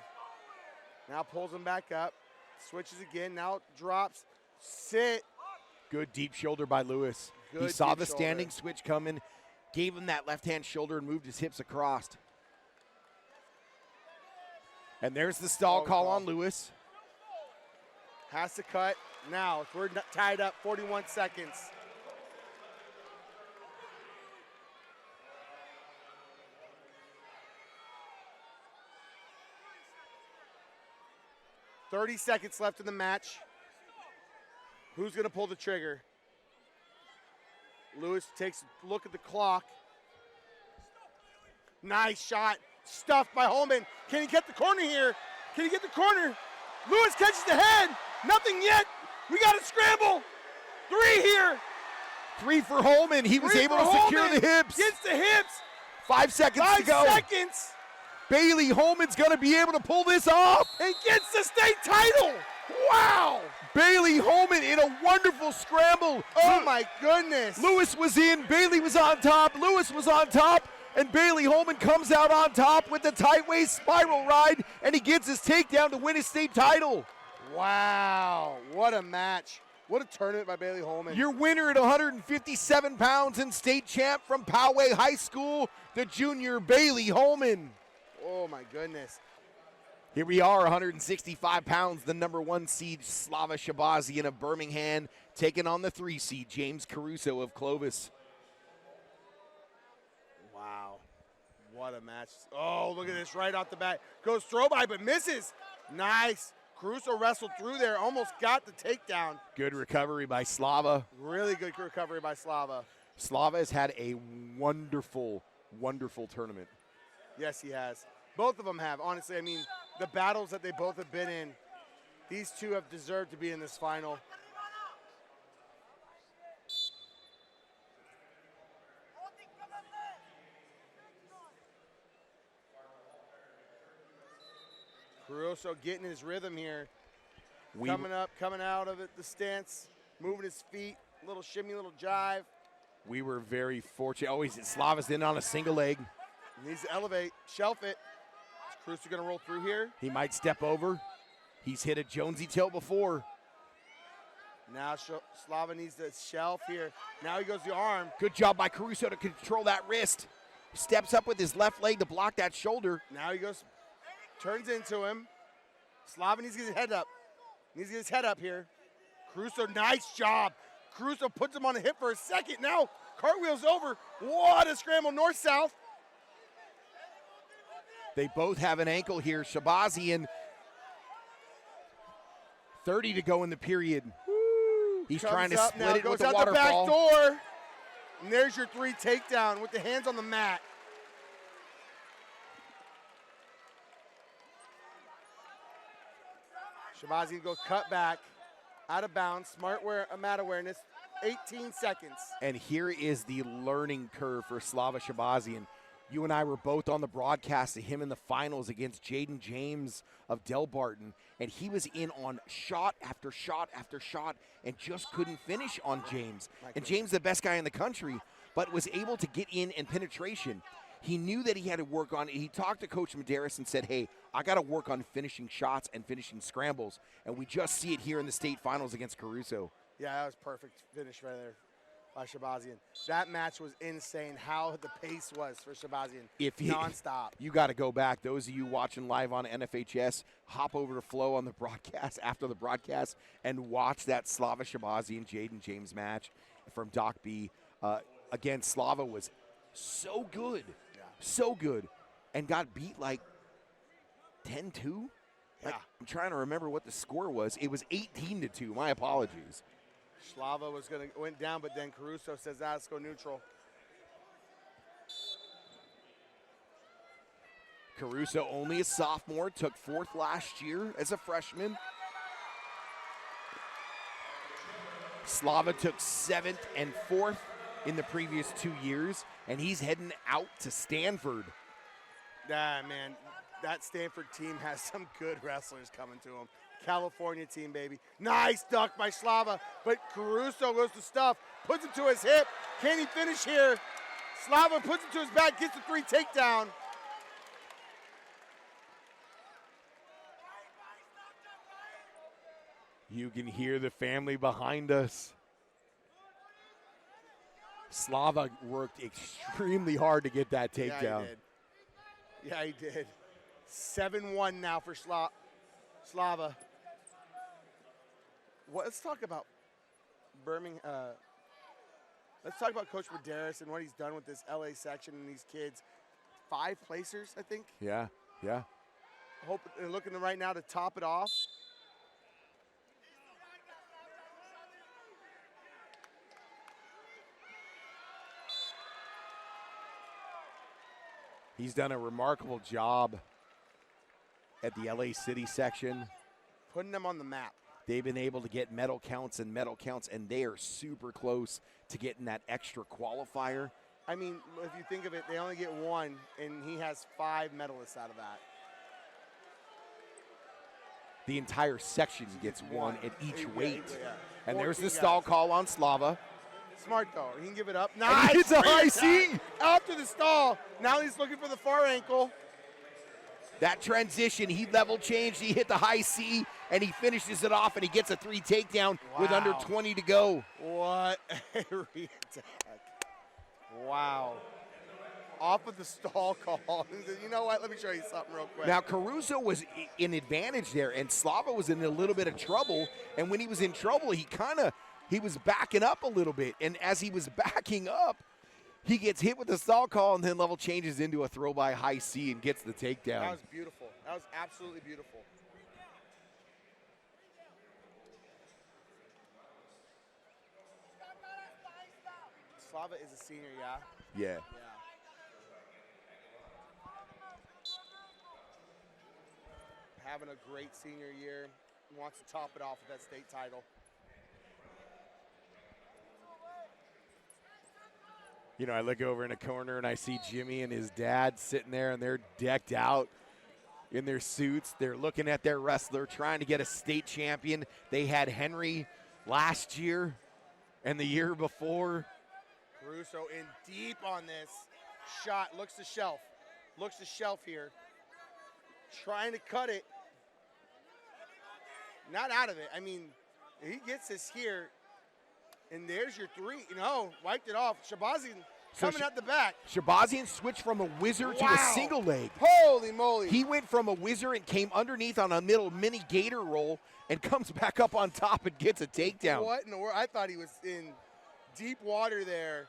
Now pulls him back up, switches again, now drops, sit.
Good deep shoulder by Lewis. He saw the standing switch coming, gave him that left-hand shoulder and moved his hips across. And there's the stall call on Lewis.
Has to cut. Now, we're tied up, 41 seconds. .30 seconds left in the match. Who's going to pull the trigger? Lewis takes a look at the clock. Nice shot. Stuffed by Holman. Can he get the corner here? Can he get the corner? Lewis catches the head. Nothing yet. We got a scramble. 3 here.
3 for Holman. He was able to secure the hips.
Gets the hips.
5 seconds to go.
5 seconds.
Bailey Holman's going to be able to pull this off.
And gets the state title. Wow.
Bailey Holman in a wonderful scramble.
Oh, my goodness.
Lewis was in. Bailey was on top. Lewis was on top. And Bailey Holman comes out on top with the tight waist spiral ride, and he gets his takedown to win his state title.
Wow. What a match. What a tournament by Bailey Holman.
Your winner at 157 pounds and state champ from Poway High School, the junior Bailey Holman.
Oh, my goodness.
Here we are, 165 pounds, the number 1 seed, Slava Shabbazian of Birmingham, taking on the 3 seed, James Caruso of Clovis.
Wow. What a match. Oh, look at this right off the bat. Goes throw by, but misses. Nice. Caruso wrestled through there, almost got the takedown.
Good recovery by Slava.
Really good recovery by Slava.
Slava has had a wonderful, wonderful tournament.
Yes, he has. Both of them have. Honestly, I mean, the battles that they both have been in, these two have deserved to be in this final. Caruso getting his rhythm here. Coming up, coming out of it, the stance, moving his feet, little shimmy, little jive.
We were very fortunate. Oh, Slava's in on a single leg.
Needs to elevate, shelf it. Is Caruso gonna roll through here?
He might step over. He's hit a Jonesy tilt before.
Now Slava needs to shelf here. Now he goes the arm.
Good job by Caruso to control that wrist. Steps up with his left leg to block that shoulder.
Now he goes, turns into him. Slava needs to get his head up. Needs to get his head up here. Caruso, nice job. Caruso puts him on the hip for a second. Now cartwheels over. What a scramble, north-south.
They both have an ankle here. Shabbazian, 30 to go in the period.
Woo.
He's
Comes
trying to
up
split
now,
it
goes
with the
out
waterfall.
the back door. And there's your 3 takedown with the hands on the mat. Shabbazian goes cut back, out of bounds, smart mat awareness, 18 seconds.
And here is the learning curve for Slava Shabbazian. You and I were both on the broadcast of him in the finals against Jaden James of Del Barton, and he was in on shot after shot after shot and just couldn't finish on James. And James, the best guy in the country, but was able to get in and penetration. He knew that he had to work on it. He talked to Coach Medeiros and said, hey, I got to work on finishing shots and finishing scrambles. And we just see it here in the state finals against Caruso.
Yeah, that was perfect finish right there by Shabbazian. That match was insane, how the pace was for Shabbazian, nonstop.
You got to go back. Those of you watching live on NFHS, hop over to Flow on the broadcast, after the broadcast, and watch that Slava Shabbazian Jaden James match from Doc B. Again, Slava was so good. So good, and got beat like 10-2.
Yeah.
I'm trying to remember what the score was. It was 18-2. My apologies.
Slava went down, but then Caruso says, let's go neutral.
Caruso, only a sophomore, took 4th last year as a freshman. Slava took 7th and 4th in the previous 2 years, and he's heading out to Stanford.
Yeah, man, that Stanford team has some good wrestlers coming to them. California team, baby. Nice duck by Slava, but Caruso goes to stuff, puts it to his hip. Can he finish here? Slava puts it to his back, gets the 3 takedown.
You can hear the family behind us. Slava worked extremely hard to get that takedown.
Yeah, he did. 7-1 now for Slava. Let's talk about Birmingham. Let's talk about Coach Medeiros and what he's done with this LA section and these kids. 5 placers, I think.
Yeah.
Hope they're looking right now to top it off.
He's done a remarkable job at the LA City section.
Putting them on the map.
They've been able to get medal counts, and they are super close to getting that extra qualifier.
I mean, if you think of it, they only get one, and he has 5 medalists out of that.
The entire section gets one at each weight.
Yeah.
And there's the
guys.
stall call on Slava.
Smart, though. He can give it up.
Nice. And it's a high C.
After the stall. Now he's looking for the far ankle.
That transition, he level changed. He hit the high C, and he finishes it off, and he gets a 3 takedown with under 20 to go.
What a re-attack. Wow. Off of the stall call. You know what? Let me show you something real quick.
Now, Caruso was in advantage there, and Slava was in a little bit of trouble. And when he was in trouble, he was backing up a little bit. And as he was backing up, he gets hit with the stall call and then level changes into a throw by high C and gets the takedown.
That was beautiful. That was absolutely beautiful. Slava is a senior, yeah?
Yeah.
Having a great senior year. Wants to top it off with that state title.
You know, I look over in a corner and I see Jimmy and his dad sitting there, and they're decked out in their suits. They're looking at their wrestler, trying to get a state champion. They had Henry last year and the year before.
Caruso in deep on this shot. Looks to shelf. Looks to shelf here. Trying to cut it. Not out of it. I mean, he gets this here. And there's your 3. No, wiped it off. Shabbazian coming at the back.
Shabbazian switched from a whizzer to a single leg.
Holy moly.
He went from a whizzer and came underneath on a middle mini gator roll and comes back up on top and gets a takedown.
What in the world? I thought he was in deep water there.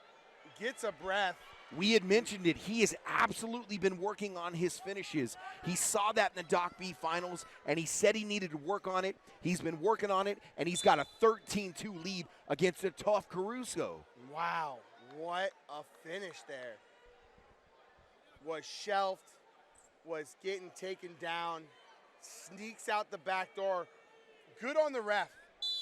Gets a breath.
We had mentioned it. He has absolutely been working on his finishes. He saw that in the Doc B finals, and he said he needed to work on it. He's been working on it, and he's got a 13-2 lead against a tough Caruso.
Wow, what a finish there. Was shelved, was getting taken down, sneaks out the back door. Good on the ref.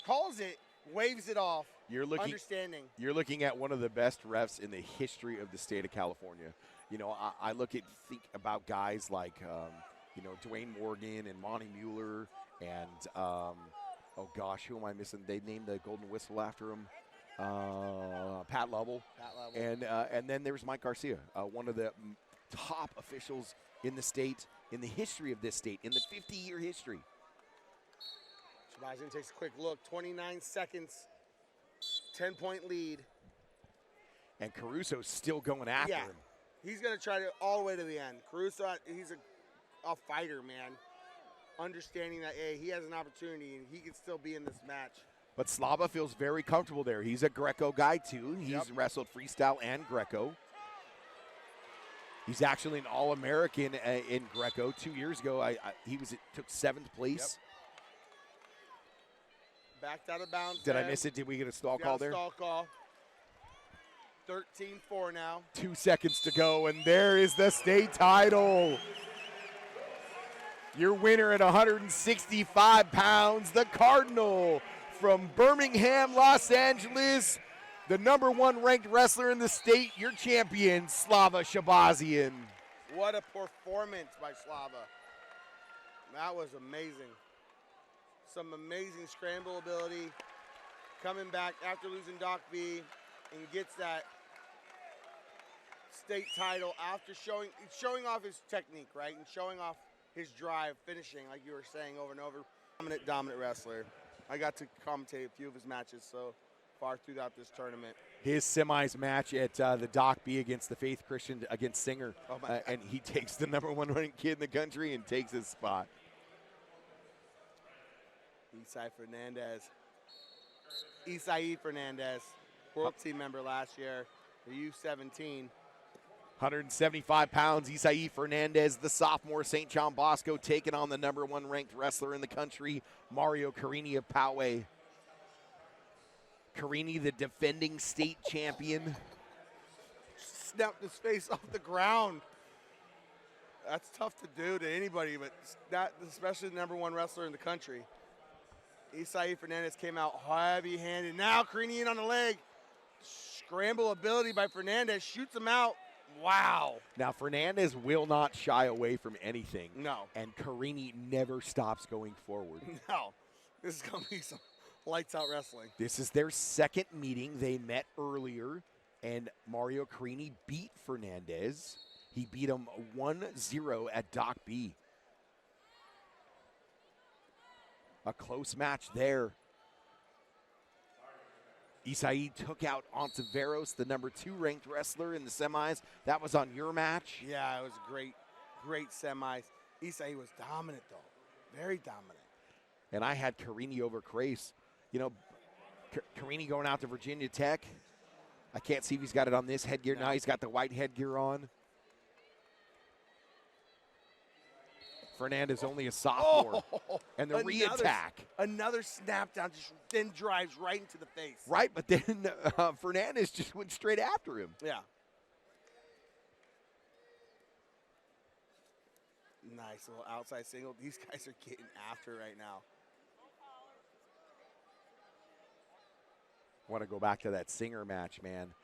Calls it, waves it off. You're looking
at one of the best refs in the history of the state of California. You know, I think about guys like, Dwayne Morgan and Monty Mueller and, who am I missing? They named the Golden Whistle after him. Pat Lovell. And then there's Mike Garcia, one of the top officials in the state, in the history of this state, in the 50-year history.
Shabbazian takes a quick look, 29 seconds. 10-point lead.
And Caruso's still going after him.
He's going to try to all the way to the end. Caruso, he's a fighter, man. Understanding that, hey, he has an opportunity and he can still be in this match.
But Slava feels very comfortable there. He's a Greco guy, too. He's wrestled freestyle and Greco. He's actually an All-American in Greco. 2 years ago, he took 7th place.
Backed out of bounds.
Did I miss it? Did we get a stall call there?
Stall call. 13-4 now.
2 seconds to go, and there is the state title. Your winner at 165 pounds, the Cardinal from Birmingham, Los Angeles, the #1 ranked wrestler in the state, your champion, Slava Shabbazian.
What a performance by Slava. That was amazing. Some amazing scramble ability. Coming back after losing Doc B and gets that state title after showing off his technique, right? And showing off his drive, finishing, like you were saying over and over. Dominant wrestler. I got to commentate a few of his matches so far throughout this tournament.
His semis match at the Doc B against the Faith Christian against Singer. And he takes the #1 ranked kid in the country and takes his spot.
Isai Fernandez, world team member last year, the U17.
175 pounds, Isai Fernandez, the sophomore, St. John Bosco, taking on the #1 ranked wrestler in the country, Mario Carini of Poway. Carini, the defending state champion.
Snapped his face off the ground. That's tough to do to anybody, but that, especially the #1 wrestler in the country. Isai Fernandez came out heavy-handed. Now Karini in on the leg. Scramble ability by Fernandez. Shoots him out. Wow.
Now, Fernandez will not shy away from anything.
No.
And Karini never stops going forward.
No. This is going to be some lights-out wrestling.
This is their second meeting. They met earlier, and Mario Karini beat Fernandez. He beat him 1-0 at Doc B. A close match there. Isai took out Ontiveros, the #2 ranked wrestler in the semis. That was on your match.
Yeah, it was great, great semis. Isai was dominant, though. Very dominant.
And I had Karini over Crace. You know, Karini going out to Virginia Tech. I can't see if he's got it on this headgear.
No.
Now he's got the white headgear on. Fernandez only a sophomore. And the re-attack.
Another snap down, just then drives right into the face.
Right, but then Fernandez just went straight after him.
Yeah. Nice little outside single. These guys are getting after right now.
Want to go back to that Singer match, man.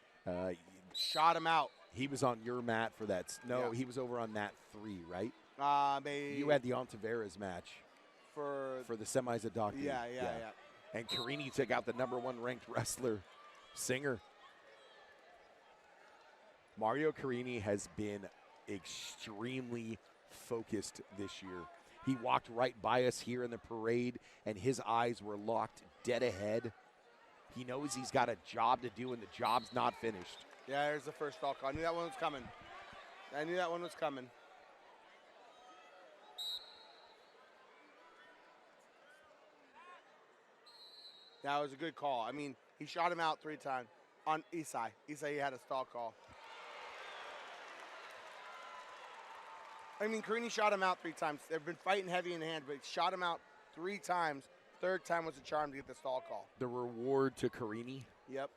Shot him out.
He was on your mat for that. No,
Yeah.
he was over on mat 3, right?
Maybe
You had the Ontiveros match
for
the semis at Doc B.
yeah.
And Karini took out the #1 ranked wrestler, Singer. Mario Karini has been extremely focused this year. He walked right by us here in the parade, and his eyes were locked dead ahead. He knows he's got a job to do, and the job's not finished.
Yeah, there's the first stall call. I knew that one was coming. That was a good call. I mean, he shot him out 3 times on Isai. Isai had a stall call. I mean, Karini shot him out 3 times. They've been fighting heavy in the hand, but he shot him out 3 times. 3rd time was a charm to get the stall call.
The reward to Karini.
Yep.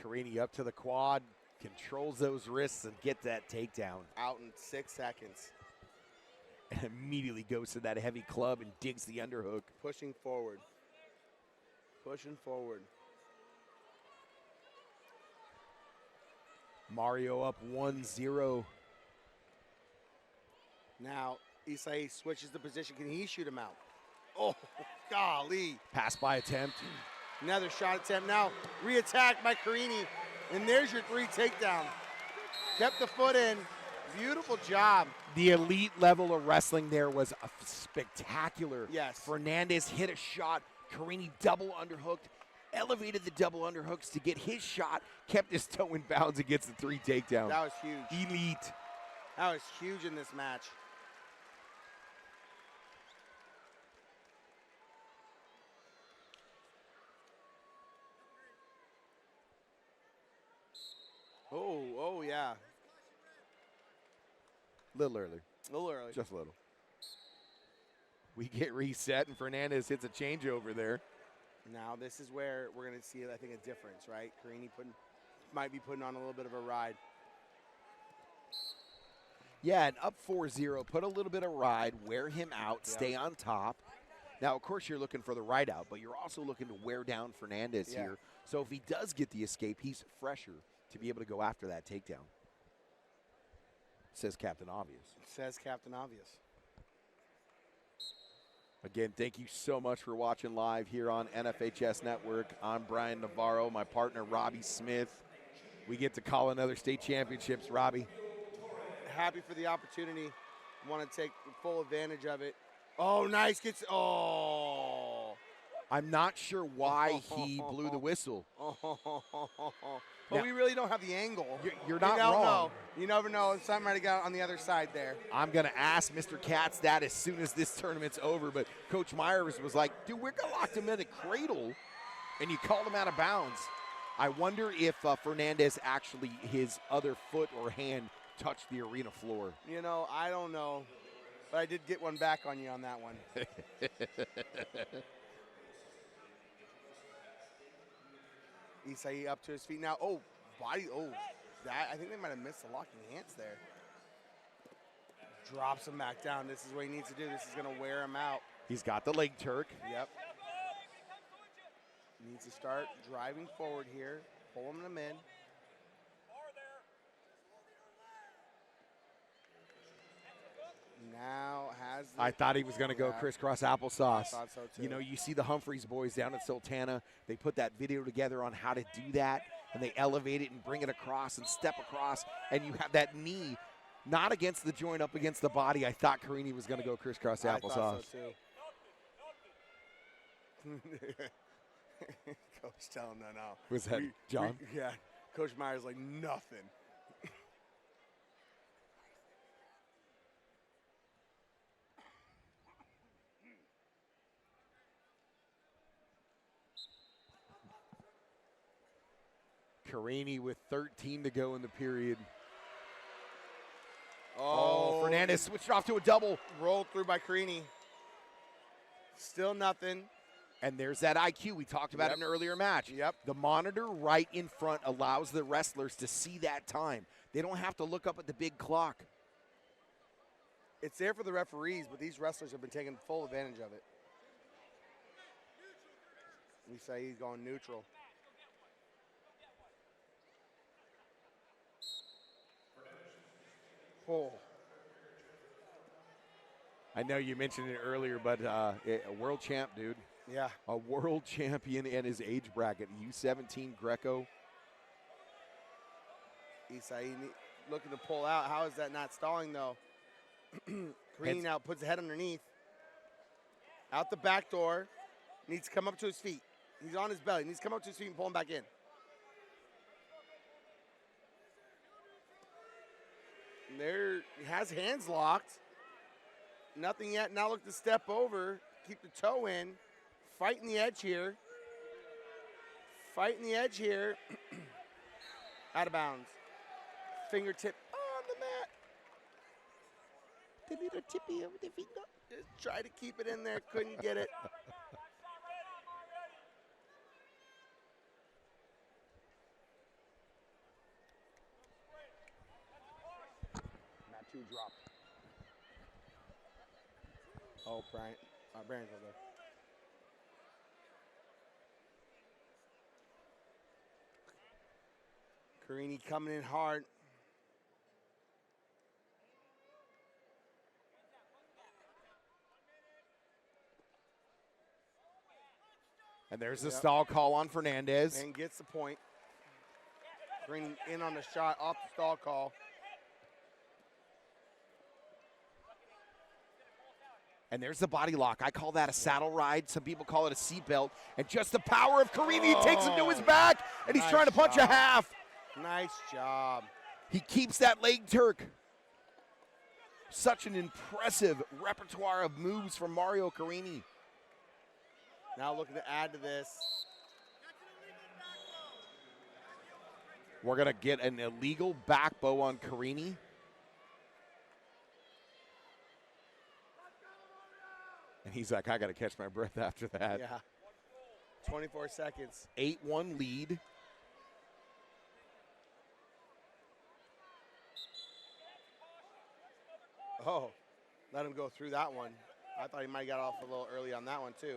Karini up to the quad, controls those wrists and gets that takedown.
Out in 6 seconds.
And immediately goes to that heavy club and digs the underhook.
Pushing forward.
Mario up 1-0.
Now, Isai switches the position. Can he shoot him out? Oh, golly.
Pass by attempt.
Another shot attempt. Now, re-attack by Karini. And there's your 3 takedown. Kept the foot in. Beautiful job.
The elite level of wrestling there was spectacular.
Yes.
Fernandez hit a shot. Karini double underhooked. Elevated the double underhooks to get his shot. Kept his toe in bounds and gets the 3 takedowns.
That was huge.
Elite.
That was huge in this match. Oh, yeah.
Little early.
A little early.
Just a little. We get reset, and Fernandez hits a changeover there.
Now, this is where we're going to see, I think, a difference, right? Karini might be putting on a little bit of a ride.
Yeah, and up 4-0, put a little bit of ride, wear him out, stay on top. Now, of course, you're looking for the ride out, but you're also looking to wear down Fernandez here. So if he does get the escape, he's fresher to be able to go after that takedown. Says Captain Obvious.
Says Captain Obvious.
Again, thank you so much for watching live here on NFHS Network. I'm Brian Navarro, my partner Robbie Smith. We get to call another state championships, Robbie.
Happy for the opportunity. Want to take full advantage of it. Oh, nice. Oh.
I'm not sure why he blew the whistle.
But
Now,
we really don't have the angle.
You're not
wrong.
wrong.
You never know. Something might have got on the other side there.
I'm going to ask Mr. Katz that as soon as this tournament's over, but Coach Myers was like, dude, we're going to lock him in a cradle, and you called him out of bounds. I wonder if Fernandez actually, his other foot or hand touched the arena floor.
You know, I don't know. But I did get one back on you on that one. Isai up to his feet now. Oh, body. Oh, that. I think they might have missed the locking hands there. Drops him back down. This is what he needs to do. This is going to wear him out.
He's got the leg Turk.
Yep. Needs to start driving forward here, pulling them in. Now has.
I thought he was going to go crisscross applesauce.
I thought so too.
You know, you see the Humphreys boys down at Sultana. They put that video together on how to do that, and they elevate it and bring it across and step across, and you have that knee not against the joint, up against the body. I thought Karini was going to go crisscross applesauce.
I thought so too. Coach, tell him no.
Was that John?
Yeah. Coach Meyer's like, nothing.
Karini with 13 to go in the period.
Oh,
Fernandez switched off to a double.
Rolled through by Carini. Still nothing.
And there's that IQ we talked about in an earlier match.
Yep.
The monitor right in front allows the wrestlers to see that time. They don't have to look up at the big clock.
It's there for the referees, but these wrestlers have been taking full advantage of it. We say he's going neutral. Oh.
I know you mentioned it earlier, but a world champ, dude.
Yeah.
A world champion in his age bracket, U17 Greco.
Isai looking to pull out. How is that not stalling, though? Green now puts the head underneath. Out the back door. Needs to come up to his feet. He's on his belly. Needs to come up to his feet and pull him back in. There, he has hands locked. Nothing yet. Now look to step over. Keep the toe in. Fighting the edge here. Fighting the edge here. Out of bounds. Fingertip on the mat. The little tippy of the finger. Just try to keep it in there. Couldn't get it. Mat 2 dropped. Oh, Brian. Brian's over there. Carini coming in hard.
And there's the stall call on Fernandez.
And gets the point. Carini in on the shot off the stall call.
And there's the body lock. I call that a saddle ride. Some people call it a seatbelt. And just the power of Carini takes him to his back, and he's trying to punch a half.
Nice job.
He keeps that leg Turk. Such an impressive repertoire of moves from Mario Carini.
Now looking to add to this.
We're going to get an illegal back bow on Carini. And he's like, I got to catch my breath after that.
Yeah. 24 seconds.
8-1 lead.
Oh, let him go through that one. I thought he might have got off a little early on that one, too.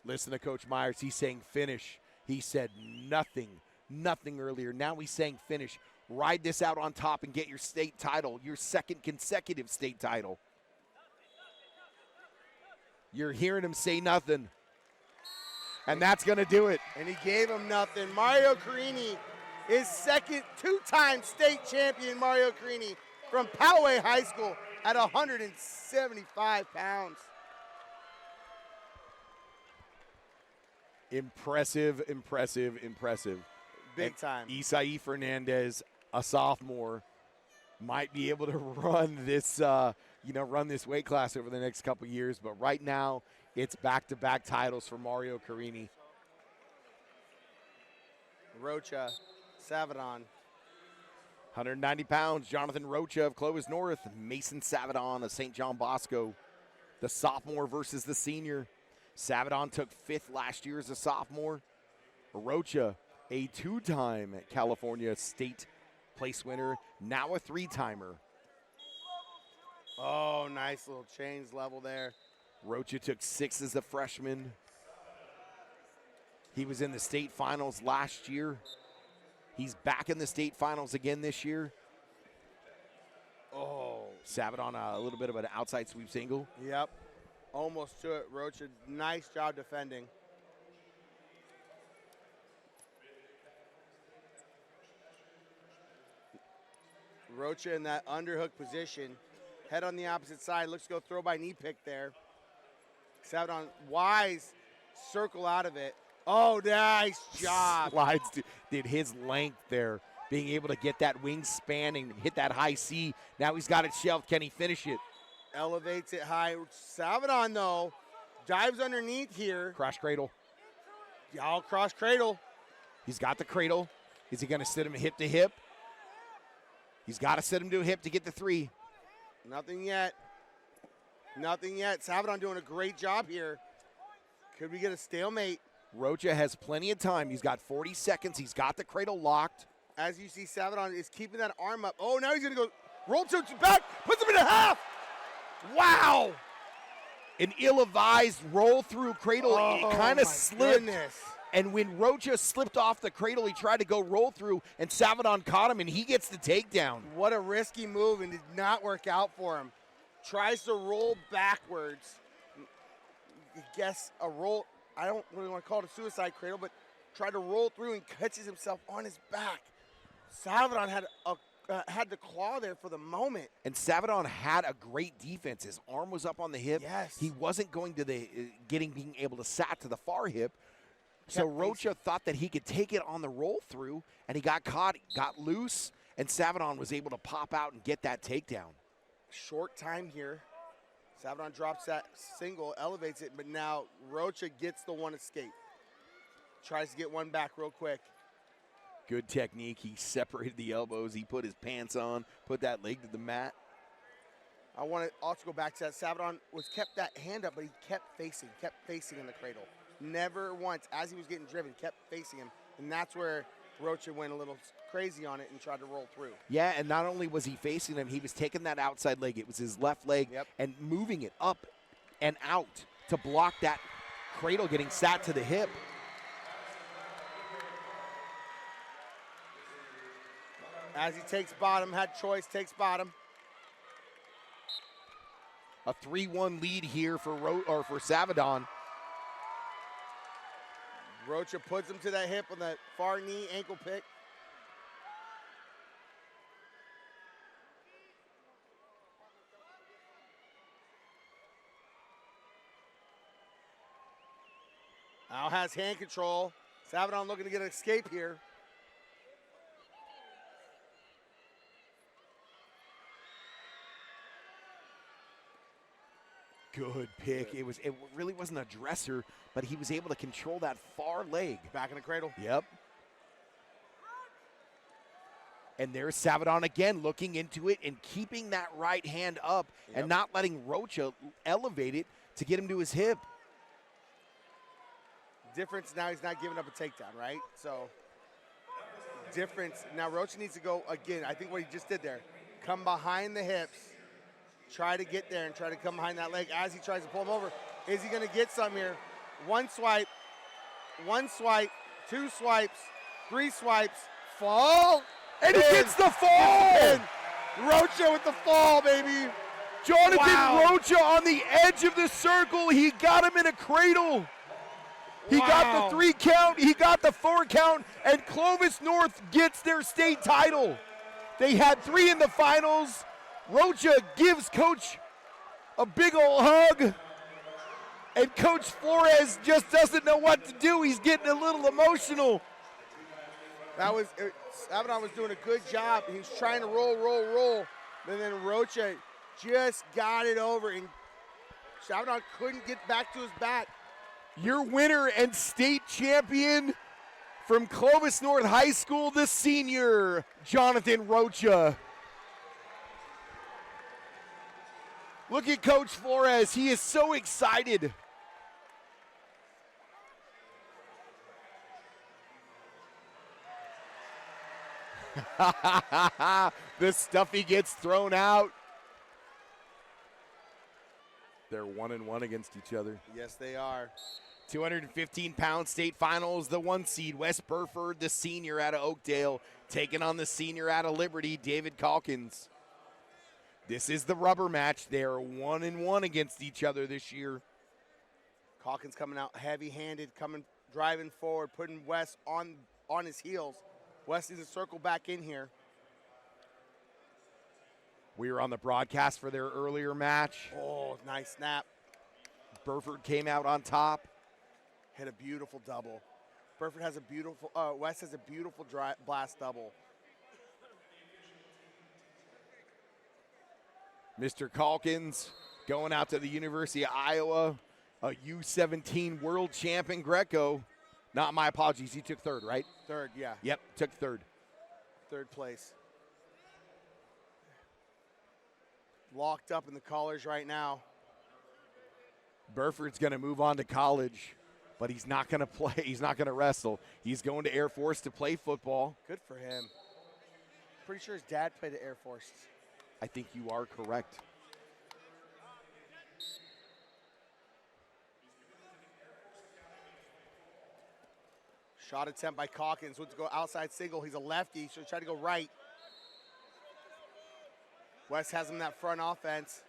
Listen to Coach Myers. He's saying finish. He said nothing earlier. Now he's saying finish. Ride this out on top and get your state title, your second consecutive state title. You're hearing him say nothing. And that's going to do it.
And he gave him nothing. Mario Carini is second two-time state champion, Mario Carini, from Poway High School at 175 pounds.
Impressive, impressive, impressive.
Big time.
Isai Fernandez, a sophomore, might be able to run this, run this weight class over the next couple years. But right now, it's back-to-back titles for Mario Carini.
Roachcha, Savadon.
190 pounds, Jonathan Roachcha of Clovis North, Mason Savadon of St. John Bosco, the sophomore versus the senior. Savadon took 5th last year as a sophomore. Roachcha, a 2-time California State place winner, now a 3-timer.
Oh, nice little change level there.
Roachcha took 6 as a freshman. He was in the state finals last year. He's back in the state finals again this year.
Oh.
Savadon, a little bit of an outside sweep single.
Yep. Almost to it, Roachcha. Nice job defending. Roachcha in that underhook position. Head on the opposite side. Looks to go throw by knee pick there. Savadon, wise circle out of it. Oh, nice job.
Slides, did his length there, being able to get that wingspan and hit that high C. Now he's got it shelved. Can he finish it?
Elevates it high. Savadon, though, dives underneath here.
Cross cradle.
Y'all cross cradle.
He's got the cradle. Is he going to sit him hip to hip? He's got to sit him to a hip to get the 3.
Nothing yet. Nothing yet. Savadon doing a great job here. Could we get a stalemate?
Roachcha has plenty of time. He's got 40 seconds. He's got the cradle locked.
As you see, Savadon is keeping that arm up. Oh, now he's going to go roll to back, puts him in a half. Wow.
An ill-advised roll through cradle.
Oh,
it kind of slipped.
Goodness.
And when Roachcha slipped off the cradle, he tried to go roll through, and Savadon caught him, and he gets the takedown.
What a risky move, and did not work out for him. Tries to roll backwards. I guess a roll, I don't really want to call it a suicide cradle, but tried to roll through and catches himself on his back. Savadon had the claw there for the moment.
And Savadon had a great defense. His arm was up on the hip.
Yes.
He wasn't going to the being able to sat to the far hip. So Roachcha thought that he could take it on the roll through, and he got caught, got loose, and Savadon was able to pop out and get that takedown.
Short time here. Savadon drops that single, elevates it, but now Roachcha gets the one escape. Tries to get one back real quick.
Good technique. He separated the elbows. He put his pants on, put that leg to the mat.
I want to also go back to that. Savadon kept that hand up, but he kept facing in the cradle. Never once, as he was getting driven, kept facing him. And that's where Roachcha went a little crazy on it and tried to roll through.
Yeah, and not only was he facing him, he was taking that outside leg. It was his left leg and moving it up and out to block that cradle getting sat to the hip.
As he takes bottom, had choice, takes bottom.
A 3-1 lead here for Savadon.
Roachcha puts him to that hip on that far knee ankle pick. Now has hand control. Savadon looking to get an escape here.
Good pick. It really wasn't a dresser, but he was able to control that far leg.
Back in the cradle.
Yep. And there's Savadon again looking into it and keeping that right hand up and not letting Roachcha elevate it to get him to his hip.
Difference now, he's not giving up a takedown, right? So, difference. Now, Roachcha needs to go again. I think what he just did there, come behind the hips, try to get there and try to come behind that leg as he tries to pull him over. Is he going to get some here? One swipe, two swipes, three swipes, fall.
And he gets the fall!
Roachcha with the fall, baby.
Jonathan Roachcha on the edge of the circle. He got him in a cradle. He got the 3 count, he got the 4 count, and Clovis North gets their state title. They had 3 in the finals. Roachcha gives Coach a big old hug, and Coach Flores just doesn't know what to do. He's getting a little emotional.
Savadon was doing a good job. He was trying to roll, and then Roachcha just got it over, and Savadon couldn't get back to his back.
Your winner and state champion From Clovis North High School, the senior, Jonathan Roachcha. Look at Coach Flores. He is so excited. The stuff he gets thrown out. They're 1-1 against each other.
Yes, they are.
215-pound state finals, the 1 seed, Wes Berford, the senior out of Oakdale, taking on the senior out of Liberty, David Caulkins. This is the rubber match. They are 1-1 against each other this year.
Caulkins coming out heavy-handed, driving forward, putting Wes on his heels. Wes needs to circle back in here.
We were on the broadcast for their earlier match.
Oh, nice snap.
Berford came out on top.
Hit a beautiful double. Berford has a beautiful, Wes has a beautiful blast double.
Mr. Caulkins going out to the University of Iowa, a U17 world champion Greco. Not my apologies, he took third, right?
Third, yeah.
Yep, took third.
Third place. Locked up in the collars right now.
Berford's going to move on to college, but he's not going to play. He's not going to wrestle. He's going to Air Force to play football.
Good for him. Pretty sure his dad played at Air Force.
I think you are correct.
Shot attempt by Caulkins. Wants to go outside single. He's a lefty, so he tried to go right. Wes has him in that front offense.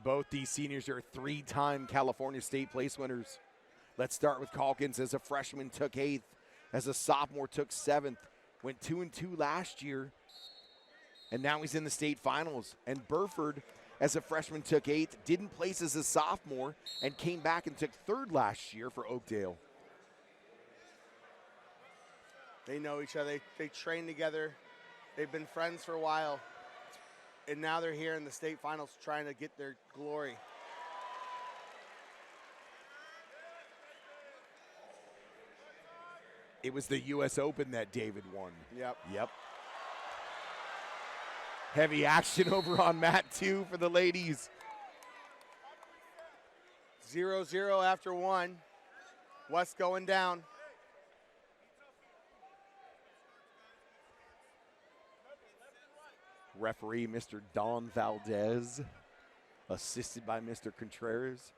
Both these seniors are 3-time California State place winners. Let's start with Caulkins. As a freshman, took 8th. As a sophomore, took 7th. Went 2-2 last year. And now he's in the state finals. And Berford, as a freshman, took 8th. Didn't place as a sophomore and came back and took 3rd last year for Oakdale.
They know each other. They train together. They've been friends for a while. And now they're here in the state finals trying to get their glory.
It was the U.S. Open that David won.
Yep.
Heavy action over on mat 2 for the ladies.
0-0 after 1. West going down.
Referee, Mr. Don Valdez, assisted by Mr. Contreras.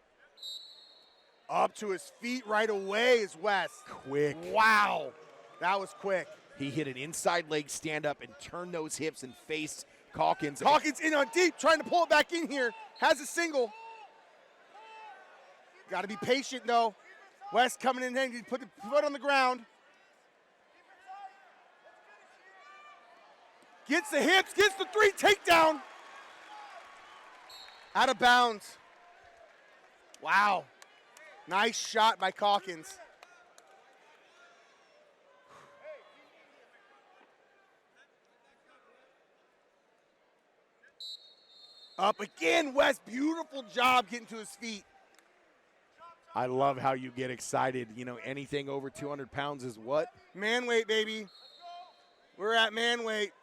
Up to his feet right away is West.
Quick.
Wow. That was quick.
He hit an inside leg stand up and turned those hips and faced Caulkins.
Caulkins in on deep, trying to pull it back in here. Has a single. Got to be patient, though. West coming in there, he put the foot on the ground. Gets the hips, gets the 3, takedown. Out of bounds. Wow. Nice shot by Caulkins. Up again, West. Beautiful job getting to his feet.
I love how you get excited. You know, anything over 200 pounds is what?
Man weight, baby. We're at man weight.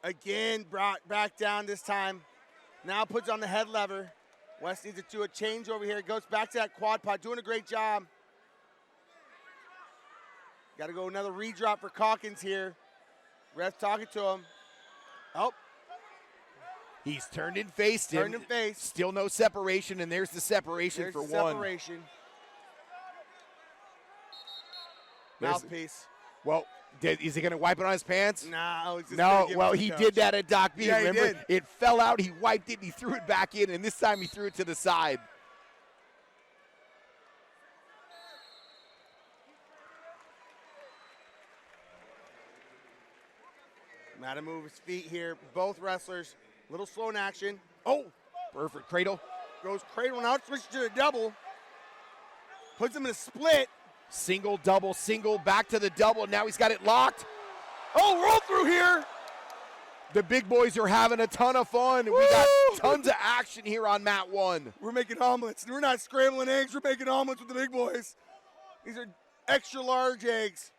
Again, brought back down this time. Now puts on the head lever. West needs to do a change over here. Goes back to that quad pod, doing a great job. Got to go another redrop for Caulkins here. Ref talking to him. Oh.
He's turned and faced him.
Turned and faced.
Still no separation, and there's the separation
There's
for
the
one.
Separation. Mouthpiece.
Well, is he going to wipe it on his pants?
No.
No, well, he did that at Doc B.
Yeah,
remember?
he did.
It fell out, he wiped it, and he threw it back in, and this time he threw it to the side.
Got to move his feet here. Both wrestlers, a little slow in action.
Oh, perfect cradle.
Goes cradle out, switches to the double. Puts him in a split.
Single, double, single, back to the double. Now he's got it locked.
Oh, roll through here.
The big boys are having a ton of fun.
Woo!
We got tons of action here on mat 1.
We're making omelets. We're not scrambling eggs. We're making omelets with the big boys. These are extra large eggs.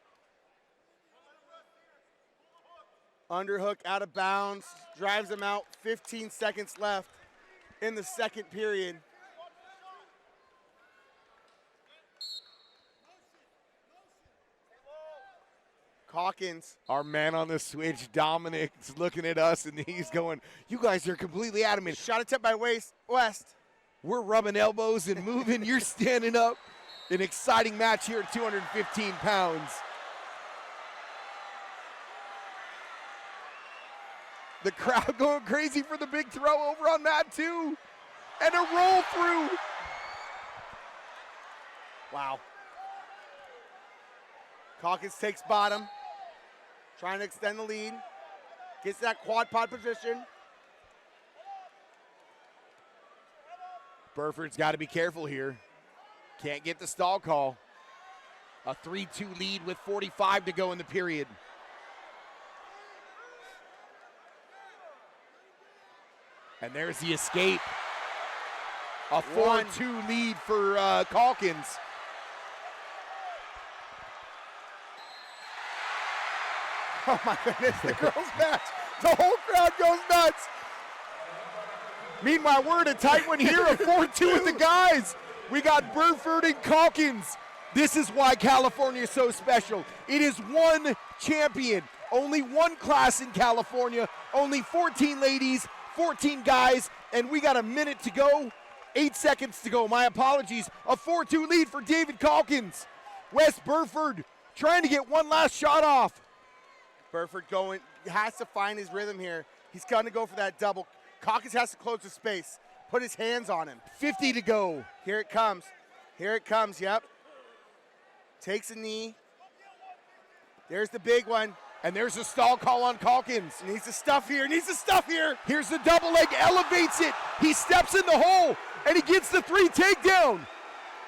Underhook out of bounds. Drives them out. 15 seconds left in the second period. Caulkins.
Our man on the switch, Dominic's looking at us, and he's going, you guys are completely adamant.
Shot attempt by West.
We're rubbing elbows and moving. You're standing up. An exciting match here at 215 pounds. The crowd going crazy for the big throw over on mat 2. And a roll through.
Wow. Caulkins takes bottom. Trying to extend the lead. Gets that quad pod position.
Berford's got to be careful here. Can't get the stall call. A 3-2 lead with 45 to go in the period. And there's the escape. A 4-2 lead for Caulkins.
Oh my goodness, the girls match. The whole crowd goes nuts.
Meanwhile, we're in a tight one here, a 4-2 with the guys. We got Berford and Caulkins. This is why California is so special. It is one champion, only one class in California, only 14 ladies, 14 guys, and we got a minute to go, 8 seconds to go. My apologies. A 4-2 lead for David Caulkins. Wes Berford trying to get one last shot off.
Berford has to find his rhythm here. He's going to go for that double. Caulkins has to close the space, put his hands on him.
50 to go.
Here it comes. Here it comes, yep. Takes a knee. There's the big one.
And there's a stall call on Caulkins.
Needs the stuff here, needs the stuff here.
Here's the double leg, elevates it. He steps in the hole, and he gets the 3 takedown.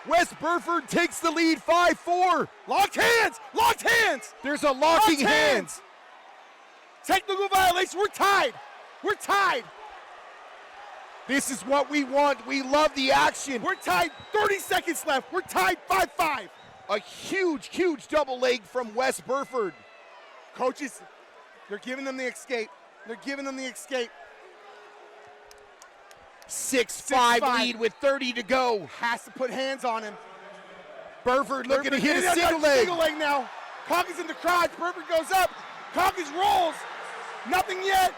Wes Berford takes the lead, 5-4.
Locked hands, locked hands.
There's a locking hands.
Technical violation, we're tied. We're tied.
This is what we want. We love the action.
We're tied, 30 seconds left. We're tied 5-5.
A huge, huge double leg from Wes Berford.
Coaches, they're giving them the escape. They're giving them the escape.
6-5 lead with 30 to go.
Has to put hands on him.
Berford looking to hit a single leg.
Single leg now. Caulkins in the crotch. Berford goes up. Caulkins rolls. Nothing yet.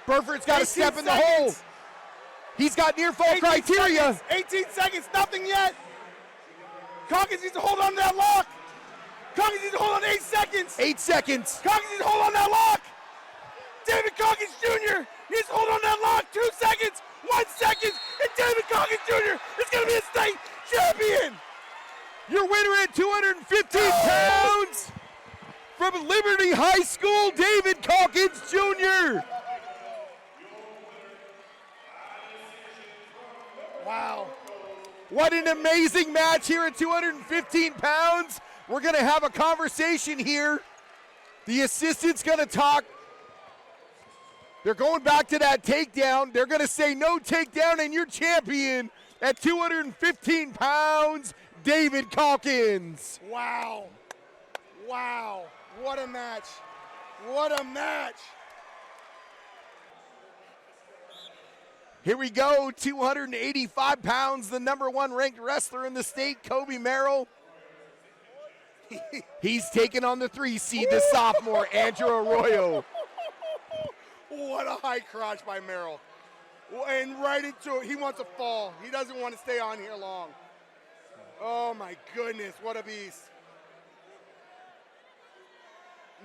Berford's got to step in the hole. He's got near fall criteria.
18 seconds. Nothing yet. Caulkins needs to hold on to that lock. Caulkins needs to hold on 8 seconds.
8 seconds.
Caulkins needs to hold on that lock. David Caulkins Jr. needs to hold on that lock. 2 seconds. 1 second. And David Caulkins Jr. is going to be a state champion.
Your winner at 215 pounds from Liberty High School, David Caulkins Jr.
Wow.
What an amazing match here at 215 pounds. We're going to have a conversation here. The assistant's going to talk. They're going back to that takedown. They're going to say no takedown, and your champion at 215 pounds, David Caulkins.
Wow. Wow. What a match. What a match.
Here we go, 285 pounds, the #1 ranked wrestler in the state, Kobe Merrill. He's taking on the 3 seed, the sophomore, Andrew Arroyo.
What a high crotch by Merrill. And right into it, he wants to fall. He doesn't want to stay on here long. Oh my goodness, what a beast.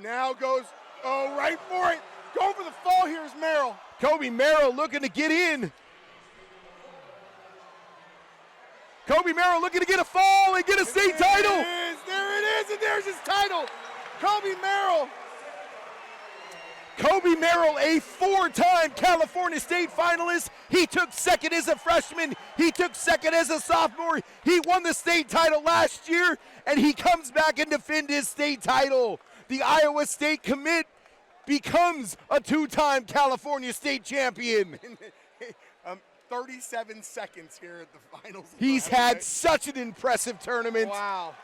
Now goes, right for it. Going for the fall here is Merrill.
Kobe Merrill looking to get in. Kobe Merrill looking to get a fall and get a state title.
There it is, and there's his title. Kobe Merrill.
Kobe Merrill, a 4-time California State finalist. He took second as a freshman. He took second as a sophomore. He won the state title last year, and he comes back and defends his state title. The Iowa State commit becomes a two-time California State champion.
37 seconds here at the finals.
He's had such an impressive tournament.
Wow.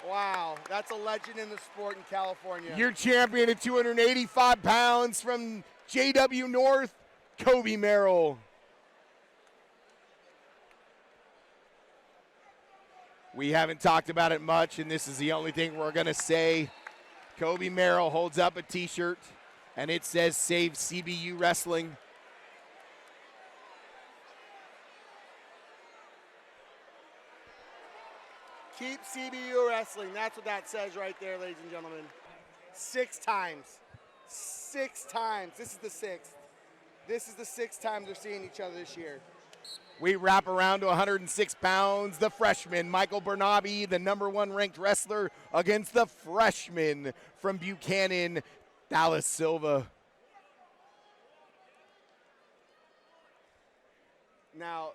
Wow, that's a legend in the sport in California.
Your champion at 285 pounds from JW North, Kobe Merrill. We haven't talked about it much, and this is the only thing we're going to say. Kobe Merrill holds up a T-shirt, and it says, "Save CBU Wrestling."
Keep CBU wrestling. That's what that says right there, ladies and gentlemen. 6 times. 6 times. This is the 6th. This is the 6th time they're seeing each other this year.
We wrap around to 106 pounds. The freshman, Michael Bernabi, the #1 ranked wrestler, against the freshman from Buchanan, Dallas Silva.
Now,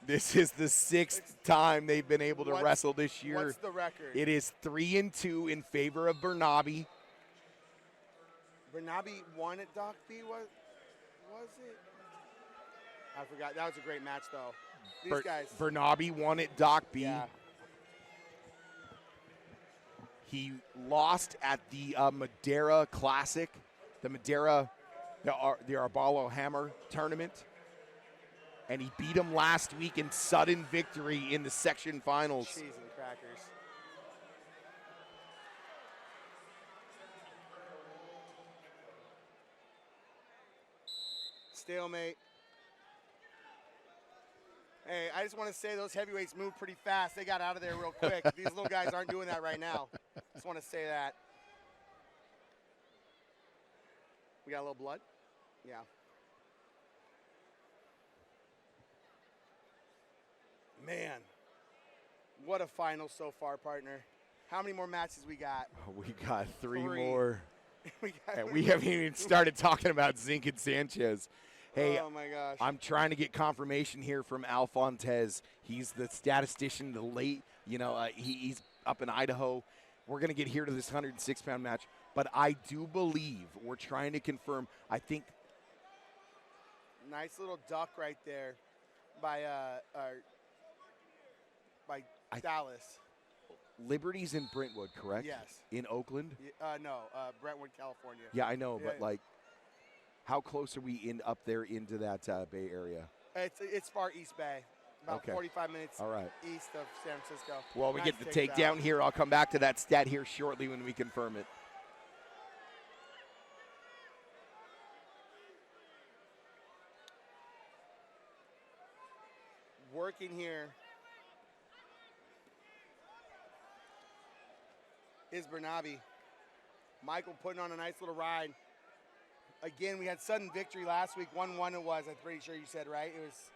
this is the 6th time they've been able to wrestle this year.
What's the record?
It is 3-2 in favor of Bernabi.
Bernabi won at Doc B, was it? I forgot. That was a great match, though. These guys.
Bernabi won at Doc B.
Yeah.
He lost at the Madera Classic, the Arbalo Hammer tournament. And he beat him last week in sudden victory in the section finals.
Cheese and crackers. Stalemate. Hey, I just want to say those heavyweights moved pretty fast. They got out of there real quick. These little guys aren't doing that right now. Just want to say that. We got a little blood? Yeah. Man, what a final so far, partner. How many more matches we got?
We got 3 more.
And
we haven't even started talking about Zinc and Sanchez. Hey,
oh my gosh.
I'm trying to get confirmation here from Al Fontes. He's the statistician, the late, he's up in Idaho. We're going to get here to this 106-pound match. But I do believe we're trying to confirm, I think.
Nice little duck right there by Dallas.
Liberty's in Brentwood, correct?
Yes.
In Oakland?
No, Brentwood, California.
Yeah, I know,
Yeah,
but how close are we up there into that Bay Area?
It's far East Bay, about 45 minutes east of San Francisco.
Well, we get the takedown here. I'll come back to that stat here shortly when we confirm it.
Working here is Bernabi. Michael putting on a nice little ride. Again, we had sudden victory last week. 1-1 it was, I'm pretty sure you said, right? It was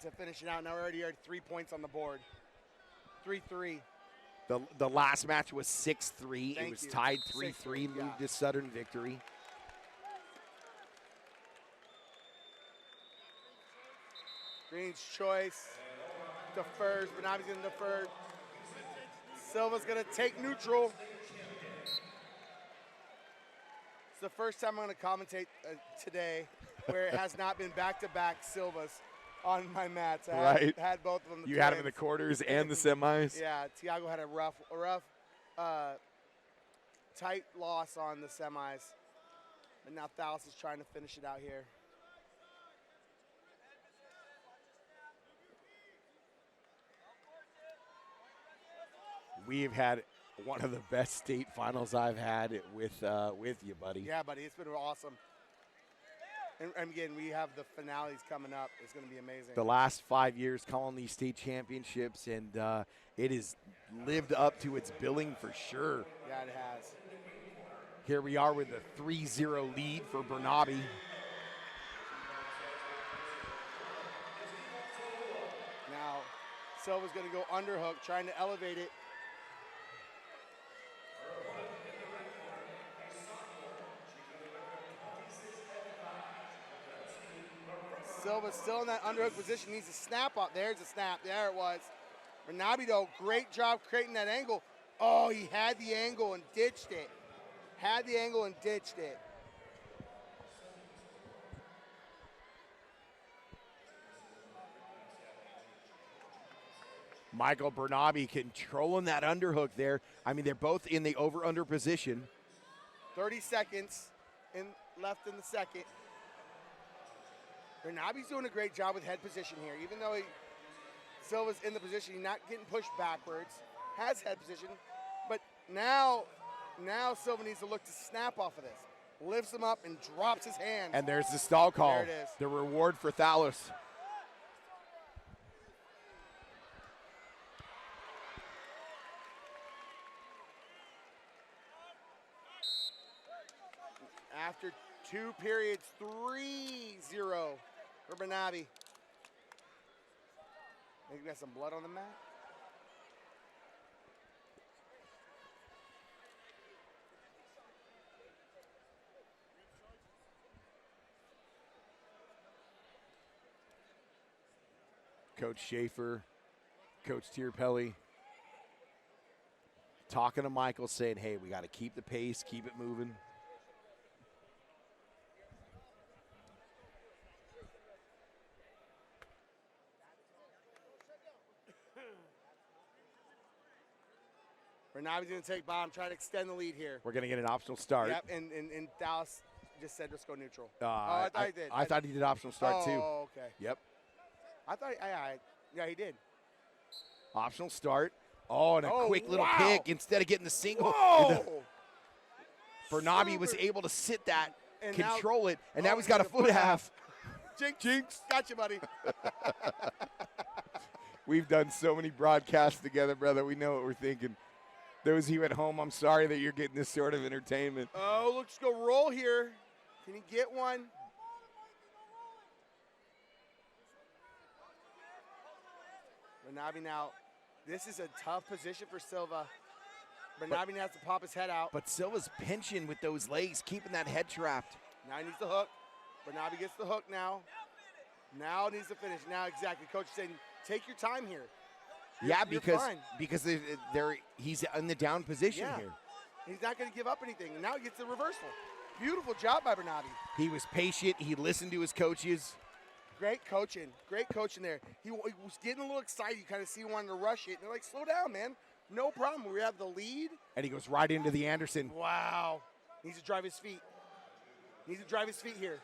to finish it out. Now we're already at 3 points on the board. 3-3.
The last match was 6-3. It was tied 3-3, moved
yeah.
to sudden victory.
Green's choice. Defers. Bernabi's going to defer. Silva's going to take neutral. It's the first time I'm going to commentate today where it has not been back-to-back Silvas on my mats. I had both of them.
You had them in the quarters and the semis?
Yeah, Tiago had a rough, tight loss on the semis. And now Thalos is trying to finish it out here.
We've had one of the best state finals I've had with you, buddy.
Yeah, buddy, it's been awesome. And again, we have the finales coming up. It's going to be amazing.
The last 5 years calling these state championships, and it has lived up to its billing for sure.
Yeah, it has.
Here we are with a 3-0 lead for Bernabi.
Now, Silva's going to go underhook, trying to elevate it. Silva's still in that underhook position. Needs a snap up. There's a snap. There it was. Bernabi, though, great job creating that angle. Oh, he had the angle and ditched it. Had the angle and ditched it.
Michael Bernabi controlling that underhook there. I mean, they're both in the over-under position.
30 seconds left in the second. Bernabi's doing a great job with head position here. Even though Silva's in the position, he's not getting pushed backwards. Has head position. But now Silva needs to look to snap off of this. Lifts him up and drops his hand.
And there's the stall call.
There it is.
The reward for Thalos.
After 2 periods, 3-0 for Bernabi. Think we got some blood on the mat?
Coach Schaefer, Coach Tierpelli talking to Michael, saying, hey, we got to keep the pace, keep it moving.
Bernabi's going to take bomb, try to extend the lead here.
We're going to get an optional start.
Yep, and Dallas just said let's go neutral.
I
thought he did.
I thought he did optional start, too.
Oh, okay.
Yep.
I thought, yeah, he did.
Optional start. Oh, and a quick little pick instead of getting the single.
Whoa!
Bernabi was able to sit that,
And
control it, and now he's
he's
got a
got a
foot half.
Jinx. Gotcha, buddy.
We've done so many broadcasts together, brother. We know what we're thinking. Those of you at home, I'm sorry that you're getting this sort of entertainment.
Oh, let's go roll here. Can he get one? Bernabi now, this is a tough position for Silva. Bernabi now has to pop his head out.
But Silva's pinching with those legs, keeping that head trapped.
Now he needs the hook. Bernabi gets the hook now. Now needs to finish. Now exactly. Coach is saying, take your time here.
Yeah,
You're
because he's in the down position here.
He's not going to give up anything. Now he gets the reversal. Beautiful job by Bernabi.
He was patient. He listened to his coaches.
Great coaching. Great coaching there. He was getting a little excited. You kind of see him wanting to rush it. And they're like, slow down, man. No problem. We have the lead.
And he goes right into the Anderson.
Wow. Needs to drive his feet. Needs to drive his feet here.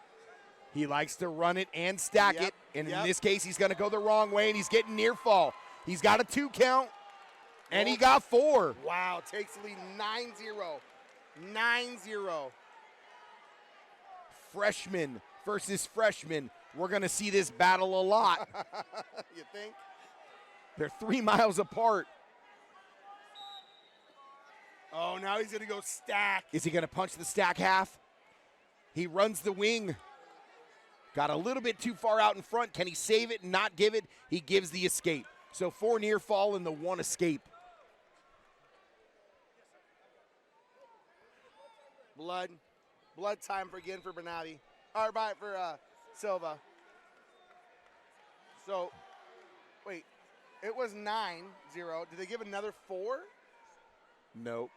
He likes to run it and stack it. And in this case, he's going to go the wrong way, and he's getting near fall. He's got a 2 count, and he got 4.
Wow. Takes the lead 9-0. 9-0.
Freshman versus freshman. We're going to see this battle a lot.
You think?
They're 3 miles apart.
Oh, now he's going to go stack.
Is he going to punch the stack half? He runs the wing. Got a little bit too far out in front. Can he save it and not give it? He gives the escape. So 4 near fall and the 1 escape.
Blood time again for Bernabi. Or for Silva. So, wait. It was 9-0. Did they give another 4?
Nope.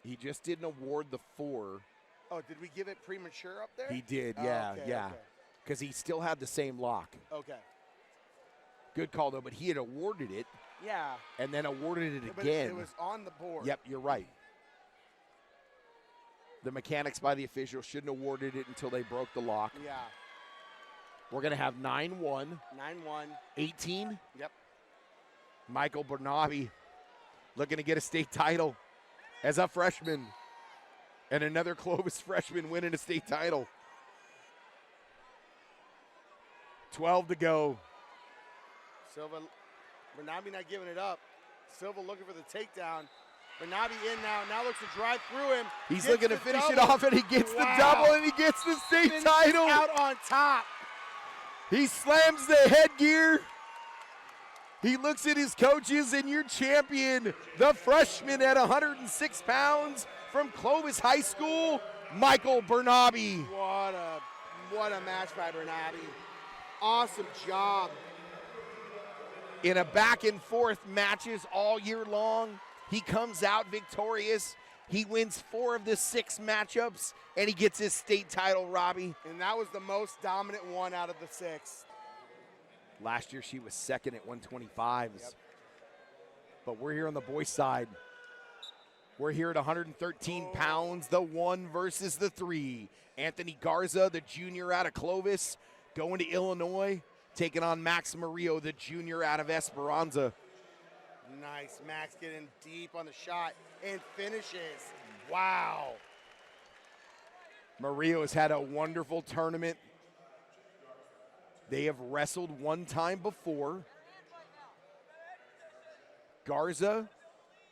He just didn't award the 4.
Oh, did we give it premature up there?
He did, yeah,
okay,
yeah.
Okay.
Because he still had the same lock.
Okay.
Good call, though, but he had awarded it.
Yeah.
And then awarded it
but
again.
It was on the board.
Yep, you're right. The mechanics by the officials shouldn't have awarded it until they broke the lock.
Yeah.
We're going to have 9-1.
9-1.
18.
Yep.
Michael Bernabi looking to get a state title as a freshman. And another Clovis freshman winning a state title. 12 to go.
Silva, Bernabi not giving it up. Silva looking for the takedown. Bernabi in now. Now looks to drive through him.
He's looking to finish it off, and he gets the double, and he gets the state title.
Out on top.
He slams the headgear. He looks at his coaches, and your champion, the freshman at 106 pounds from Clovis High School, Michael Bernabi.
What a match by Bernabi. Awesome job.
In a back and forth matches all year long, he comes out victorious He wins 4 of the 6 matchups, and he gets his state title, Robbie.
And that was the most dominant one out of the 6.
Last year, she was second at 125s. Yep. But we're here on the boys' side. We're here at 113 pounds, the 1 versus the 3. Anthony Garza, the junior out of Clovis, going to Illinois, taking on Max Murillo, the junior out of Esperanza.
Nice. Max getting deep on the shot and finishes. Wow.
Murillo has had a wonderful tournament. They have wrestled 1 time before. Garza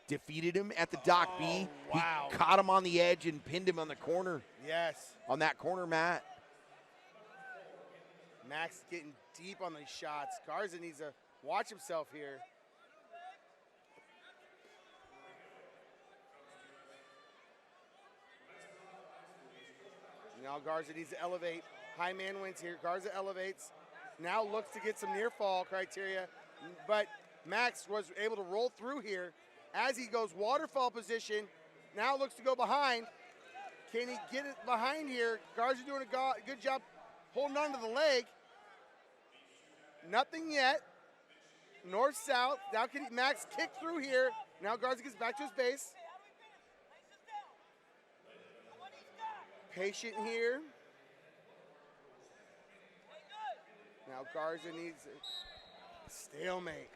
defeated him at the Dock B.
Wow.
He caught him on the edge and pinned him on the corner.
Yes.
On that corner mat.
Max getting deep on these shots. Garza needs to watch himself here. Now Garza needs to elevate. High man wins here. Garza elevates. Now looks to get some near fall criteria. But Max was able to roll through here as he goes waterfall position. Now looks to go behind. Can he get it behind here? Garza doing a good job holding on to the leg. Nothing yet. North-south. Now can Max kick through here. Now Garza gets back to his base. Patient here. Now Garza needs a stalemate.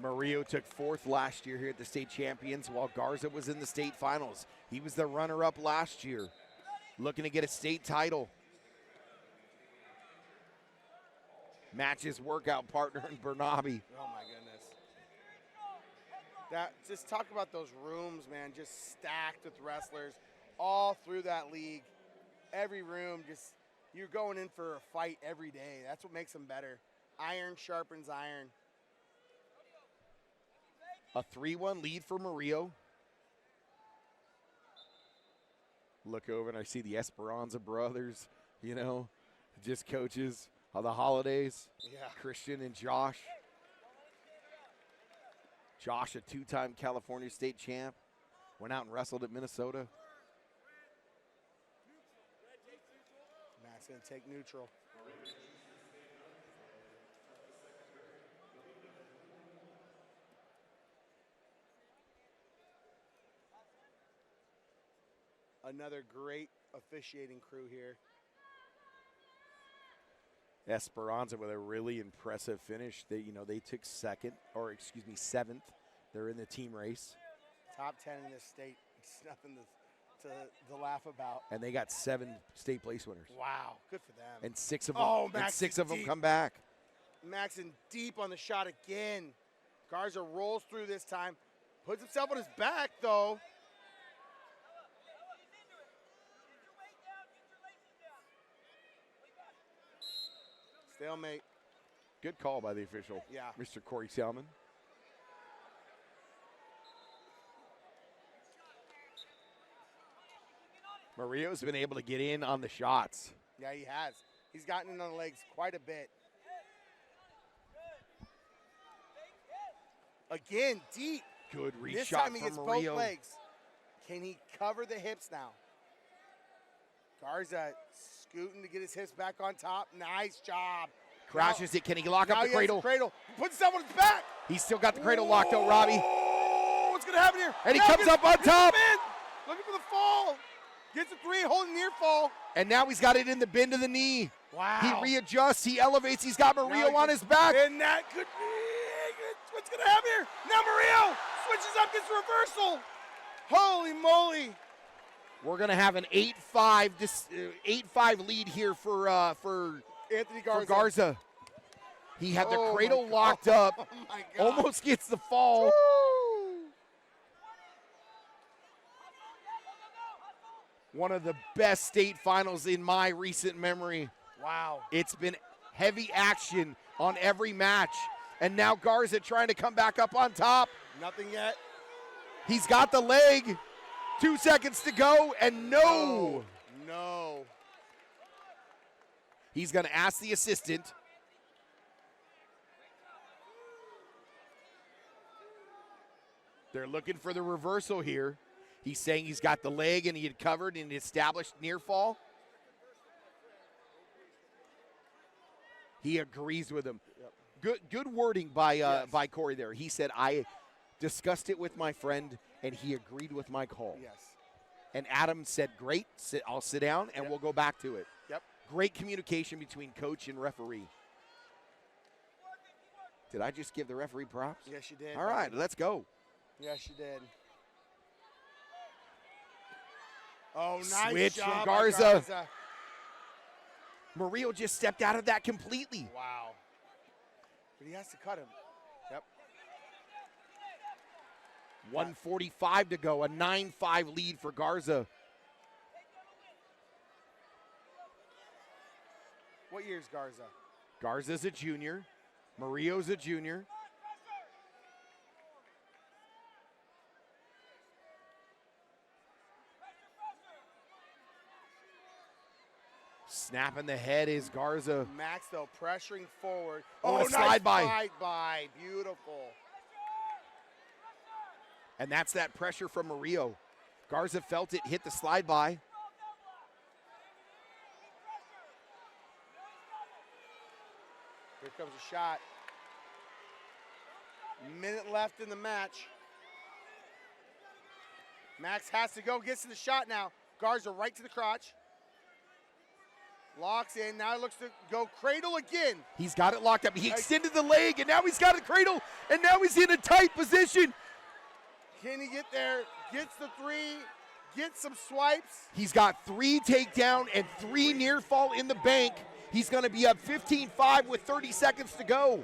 Murillo took 4th last year here at the state champions while Garza was in the state finals. He was the runner-up last year, looking to get a state title. Matches workout partner in Bernabi.
Oh my goodness. Just talk about those rooms, man, just stacked with wrestlers all through that league. Every room, just you're going in for a fight every day. That's what makes them better. Iron sharpens iron.
A 3-1 lead for Murillo. Look over and I see the Esperanza brothers, you know, just coaches on the holidays.
Yeah.
Christian and Josh. Josh, a 2-time California State champ, went out and wrestled at Minnesota.
Matt's going to take neutral. Another great officiating crew here.
Esperanza with a really impressive finish. They took 7th. They're in the team race.
Top 10 in this state. It's nothing to laugh about.
And they got 7 state place winners.
Wow, good for them.
And 6 of them.
Max
6 of them
deep.
come back.
Max in deep on the shot again. Garza rolls through this time. Puts himself on his back though. Stalemate.
Good call by the official.
Yeah.
Mr. Corey Salmon. Murillo's been able to get in on the shots.
Yeah, he has. He's gotten in on the legs quite a bit. Again, deep.
Good reach
This
shot
time he
from
gets
Murillo.
both legs. Can he cover the hips now? Garza scooting to get his hips back on top. Nice job.
Crashes it. Can he lock up the
He has
cradle?
the cradle. Puts himself on his back.
He's still got the cradle locked out, Robbie.
Oh, what's going to happen here?
And he
Now
comes up on
gets
top.
the spin. Looking for the fall. Gets a 3, holding near fall.
And now he's got it in the bend of the knee.
Wow.
He readjusts. He elevates. He's got Murillo on his back.
And that could be what's going to happen here. Now Murillo switches up, gets a reversal. Holy moly.
We're going to have an 8-5 lead here for
Anthony Garza.
Garza. He had the
Oh
cradle
my
locked
God.
up.
Oh my God.
Almost gets the fall.
Woo.
One of the best state finals in my recent memory.
Wow.
It's been heavy action on every match. And now Garza trying to come back up on top.
Nothing yet.
He's got the leg. 2 seconds to go, and no.
No.
He's going to ask the assistant. They're looking for the reversal here. He's saying he's got the leg and he had covered and established near fall. He agrees with him.
Yep.
Good wording by Corey there. He said, I discussed it with my friend and he agreed with my call.
Yes.
And Adam said, great, I'll sit down and we'll go back to it.
Yep.
Great communication between coach and referee. Did I just give the referee props?
Yes, you did.
All right, let's go.
Yes, you did. Oh, nice
Switch
job
from
by
Garza. Merrill just stepped out of that completely.
Wow. But he has to cut him. Yep.
1:45 to go, a 9-5 lead for Garza.
What year is Garza?
Garza's a junior. Murillo's a junior. Snapping the head is Garza.
Max, though, pressuring forward.
Oh,
nice
slide by.
Slide by. Beautiful.
And that's that pressure from Murillo. Garza felt it, hit the slide by.
Here comes a shot. Minute left in the match. Max has to go, gets to the shot now. Garza right to the crotch. Locks in, now he looks to go cradle again.
He's got it locked up. He extended the leg, and now he's got a cradle, and now he's in a tight position.
Can he get there? Gets the three, gets some swipes.
He's got 3 takedown and 3 near fall in the bank. He's going to be up 15-5 with 30 seconds to go.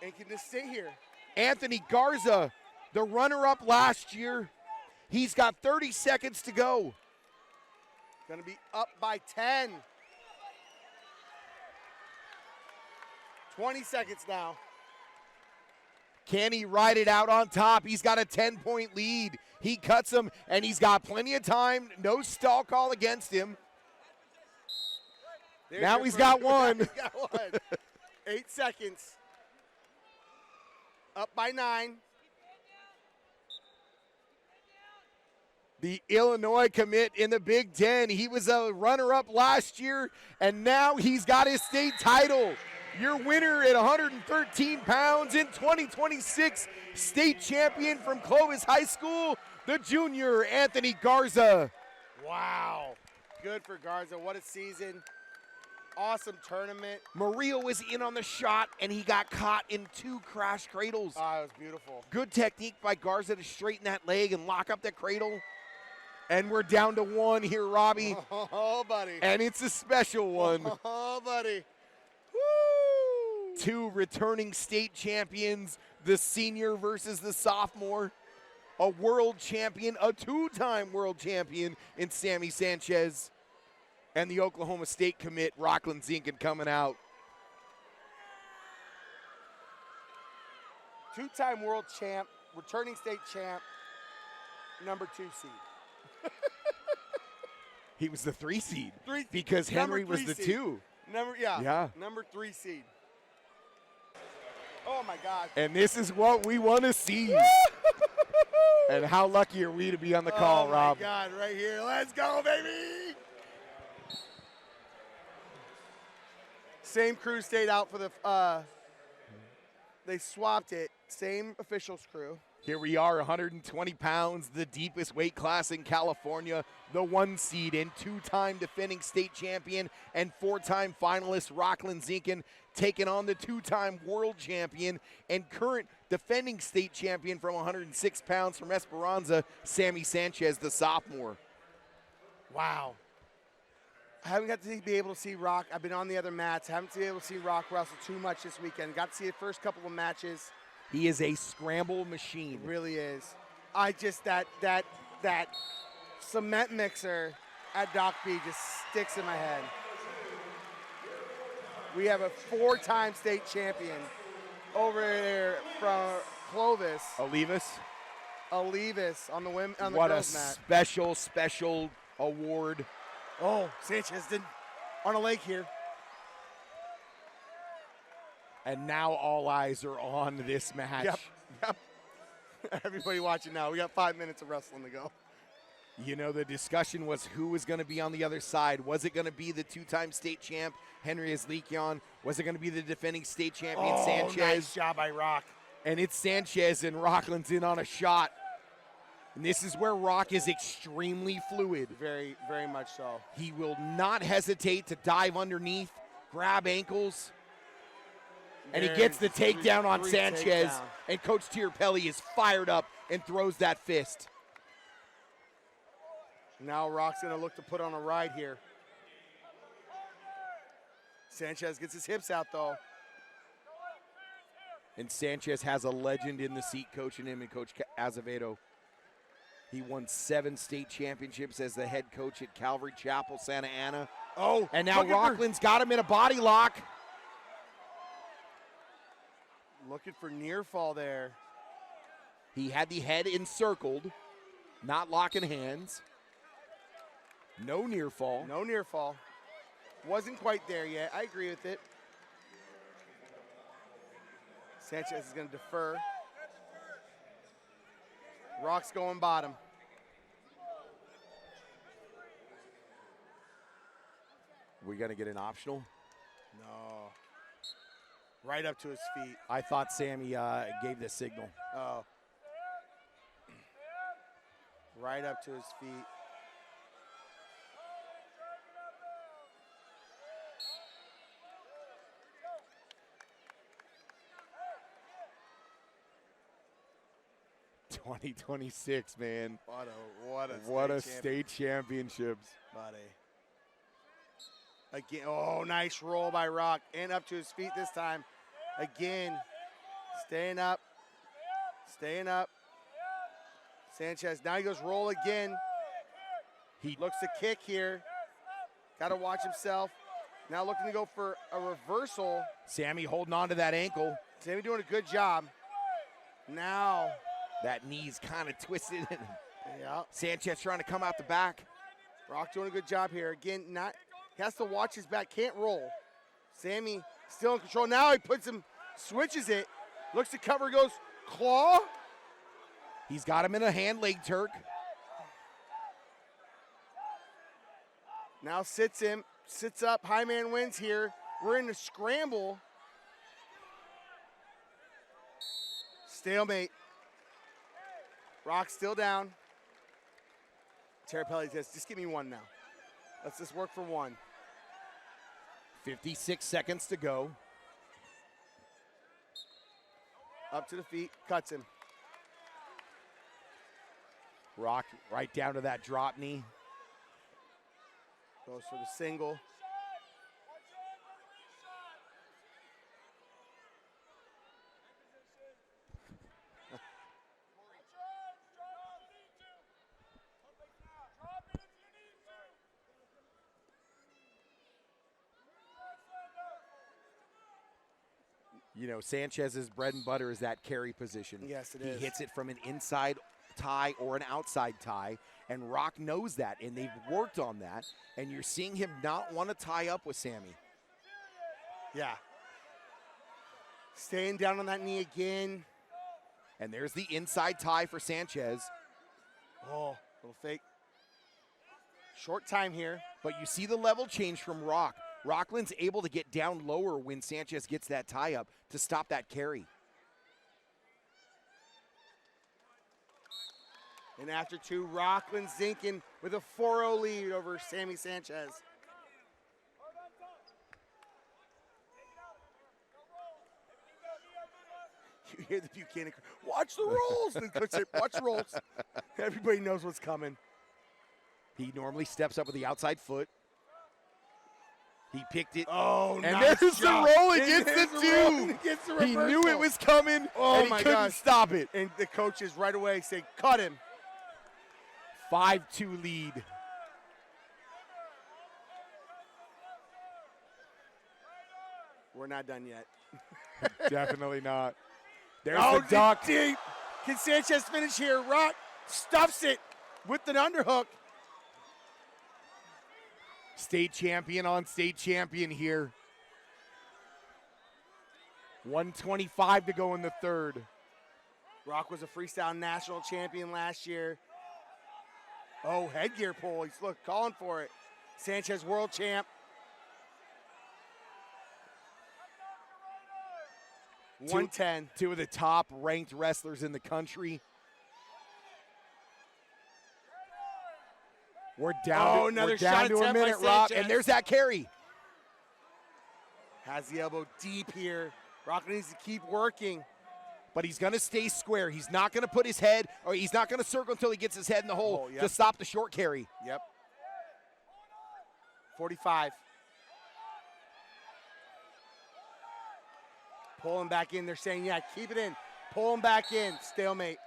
And can just stay here.
Anthony Garza, the runner-up last year, he's got 30 seconds to go.
Gonna be up by 10. 20 seconds now.
Can he ride it out on top? He's got a 10-point lead. He cuts him, and he's got plenty of time. No stall call against him.
There's
now
your
he's
first-
got one.
He's got one. 8 seconds. Up by 9.
The Illinois commit in the Big Ten. He was a runner-up last year, and now he's got his state title. Your winner at 113 pounds in 2026, state champion from Clovis High School, the junior Anthony Garza.
Wow. Good for Garza. What a season. Awesome tournament.
Merrill was in on the shot, and he got caught in 2 crash cradles.
Oh, it was beautiful.
Good technique by Garza to straighten that leg and lock up the cradle. And we're down to 1 here, Robbie.
Oh, buddy.
And it's a special one.
Oh, buddy. Woo!
2 returning state champions, the senior versus the sophomore. A world champion, a 2-time world champion in Sammy Sanchez. And the Oklahoma State commit, Rockland Zinc, coming out.
2-time world champ, returning state champ, number 2 seed.
He was the 3 seed
Three-
because
number
Henry was
3
the
seed.
2.
Number 3 seed. Oh my God.
And this is what we want to see. And how lucky are we to be on the call, Rob?
Oh my God, right here. Let's go, baby. Same crew stayed out for the, they swapped it. Same officials crew.
Here we are, 120 pounds, the deepest weight class in California, the 1 seed and 2-time defending state champion and 4-time finalist Rockland Zinkin taking on the 2-time world champion and current defending state champion from 106 pounds from Esperanza, Sammy Sanchez, the sophomore.
Wow. I haven't got to be able to see Rock. I've been on the other mats. I haven't been able to see Rock wrestle too much this weekend. Got to see the first couple of matches.
He is a scramble machine.
It really is. I just, that cement mixer at Doc B just sticks in my head. We have a 4-time state champion over there from Clovis.
Olivas.
On the women on the
What a
girls mat.
special award.
Oh, Sanchez did on a leg here.
And now all eyes are on this match.
Yep. Everybody watching now. We got 5 minutes of wrestling to go.
You know, the discussion was who was going to be on the other side. Was it going to be the two-time state champ, Henry Aslikian? Was it going to be the defending state champion, Sanchez?
Nice job by Rock.
And it's Sanchez, and Rockland's in on a shot. And this is where Rock is extremely fluid.
Very, very much so.
He will not hesitate to dive underneath, grab ankles. And he gets the takedown on Sanchez. And Coach Tierpelli is fired up and throws that fist.
Now Rock's going to look to put on a ride here. Sanchez gets his hips out, though.
And Sanchez has a legend in the seat coaching him, and Coach Azevedo. He won 7 state championships as the head coach at Calvary Chapel, Santa Ana.
Oh,
and now Rockland's got him in a body lock.
Looking for near fall there.
He had the head encircled, not locking hands. No near fall.
No near fall. Wasn't quite there yet. I agree with it. Sanchez is going to defer. Rock's going bottom.
We going to get an optional?
No. Right up to his feet.
I thought Sammy gave the signal.
Oh. Right up to his feet.
$2026, man.
What a
state championships.
Buddy. Again, oh, nice roll by Rock. And up to his feet this time. Again, staying up. Staying up. Sanchez, now he goes roll again. He looks to kick here. Got to watch himself. Now looking to go for a reversal.
Sammy holding on to that ankle.
Sammy doing a good job. Now.
That knee's kind of twisted.
Yeah.
Sanchez trying to come out the back.
Rock doing a good job here. Again, he has to watch his back. Can't roll. Sammy still in control. Now he puts him, switches it. Looks to cover, goes claw.
He's got him in a hand leg Turk.
Now sits him, sits up. High man wins here. We're in the scramble. Stalemate. Rock still down. Tierpelli says, just give me one now. Let's just work for one.
56 seconds to go.
Up to the feet, cuts him.
Rock right down to that drop knee.
Goes for the single.
You know, Sanchez's bread and butter is that carry position.
Yes, it
is.
is.
He hits it from an inside tie or an outside tie, and Rock knows that, and they've worked on that, and you're seeing him not want to tie up with Sammy.
Yeah. Staying down on that knee again.
And there's the inside tie for Sanchez.
Oh, little fake. Short time here.
But you see the level change from Rock. Rockland's able to get down lower when Sanchez gets that tie up to stop that carry.
And after 2, Rockland Zinc with a 4-0 lead over Sammy Sanchez. You hear the Buchanan, watch the rolls. And the coach said, watch the rolls. Everybody knows what's coming.
He normally steps up with the outside foot. He picked it.
Oh,
and
nice
there's
job.
the roll against the 2. He knew it was coming, and he couldn't stop it.
And the coaches right away say, cut him.
5-2 lead.
We're not done yet.
Definitely not. There's
the
duck.
Deep. Can Sanchez finish here? Rock stuffs it with an underhook.
State champion on state champion here. 1:25 to go in the third.
Rock was a freestyle national champion last year. Oh, headgear pull. He's calling for it. Sanchez world champ. 110.
Two of the top ranked wrestlers in the country. We're down
another
we're down
shot
to a
attempt by
minute, Rob,
Sanchez.
and there's that carry.
Has the elbow deep here. Rock needs to keep working.
But he's going to stay square. He's not going to put his head, or he's not going to circle until he gets his head in the hole
Yep.
to stop the short carry.
Yep. 45. Pull him back in. They're saying, yeah, keep it in. Pull him back in. Stalemate.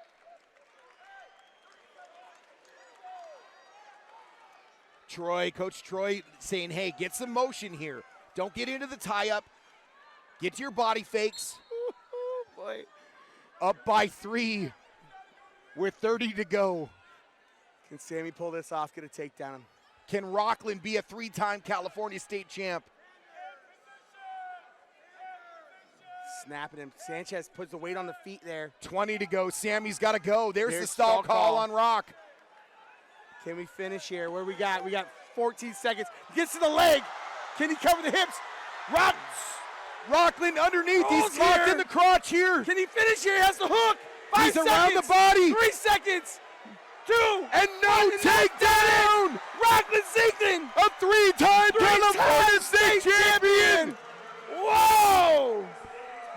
Coach Troy saying, hey, get some motion here. Don't get into the tie-up. Get to your body fakes.
Boy.
Up by 3 with 30 to go.
Can Sammy pull this off, get a takedown?
Can Rockland be a 3-time California State champ?
Snapping him. Sanchez puts the weight on the feet there.
20 to go. Sammy's got to go. There's the
stall
stall call
call.
on Rock.
Can we finish here? What do we got? We got 14 seconds. Gets to the leg. Can he cover the hips?
Rockland underneath.
Rolls
He's locked
here.
in the crotch here.
Can he finish here? He has the hook. 5
He's
seconds.
around the body.
3 seconds. 2.
And no takedown.
Rockland Zinc.
A 3-time California State champion.
Whoa.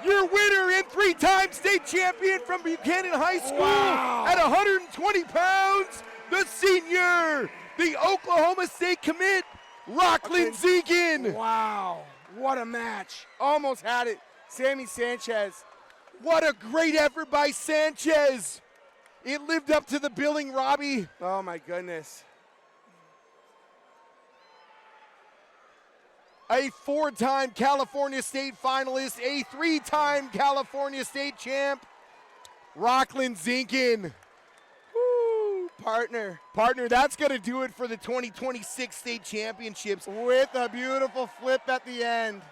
Your winner and 3-time state champion from Buchanan High School at 120 pounds, the senior, the Oklahoma State commit, Rockland Zinc.
Wow. What a match. Almost had it. Sammy Sanchez.
What a great effort by Sanchez. It lived up to the billing, Robbie.
Oh, my goodness.
A 4-time California State finalist, a 3-time California State champ, Rockland Zinc.
Woo, partner.
Partner, that's going to do it for the 2026 state championships.
With a beautiful flip at the end.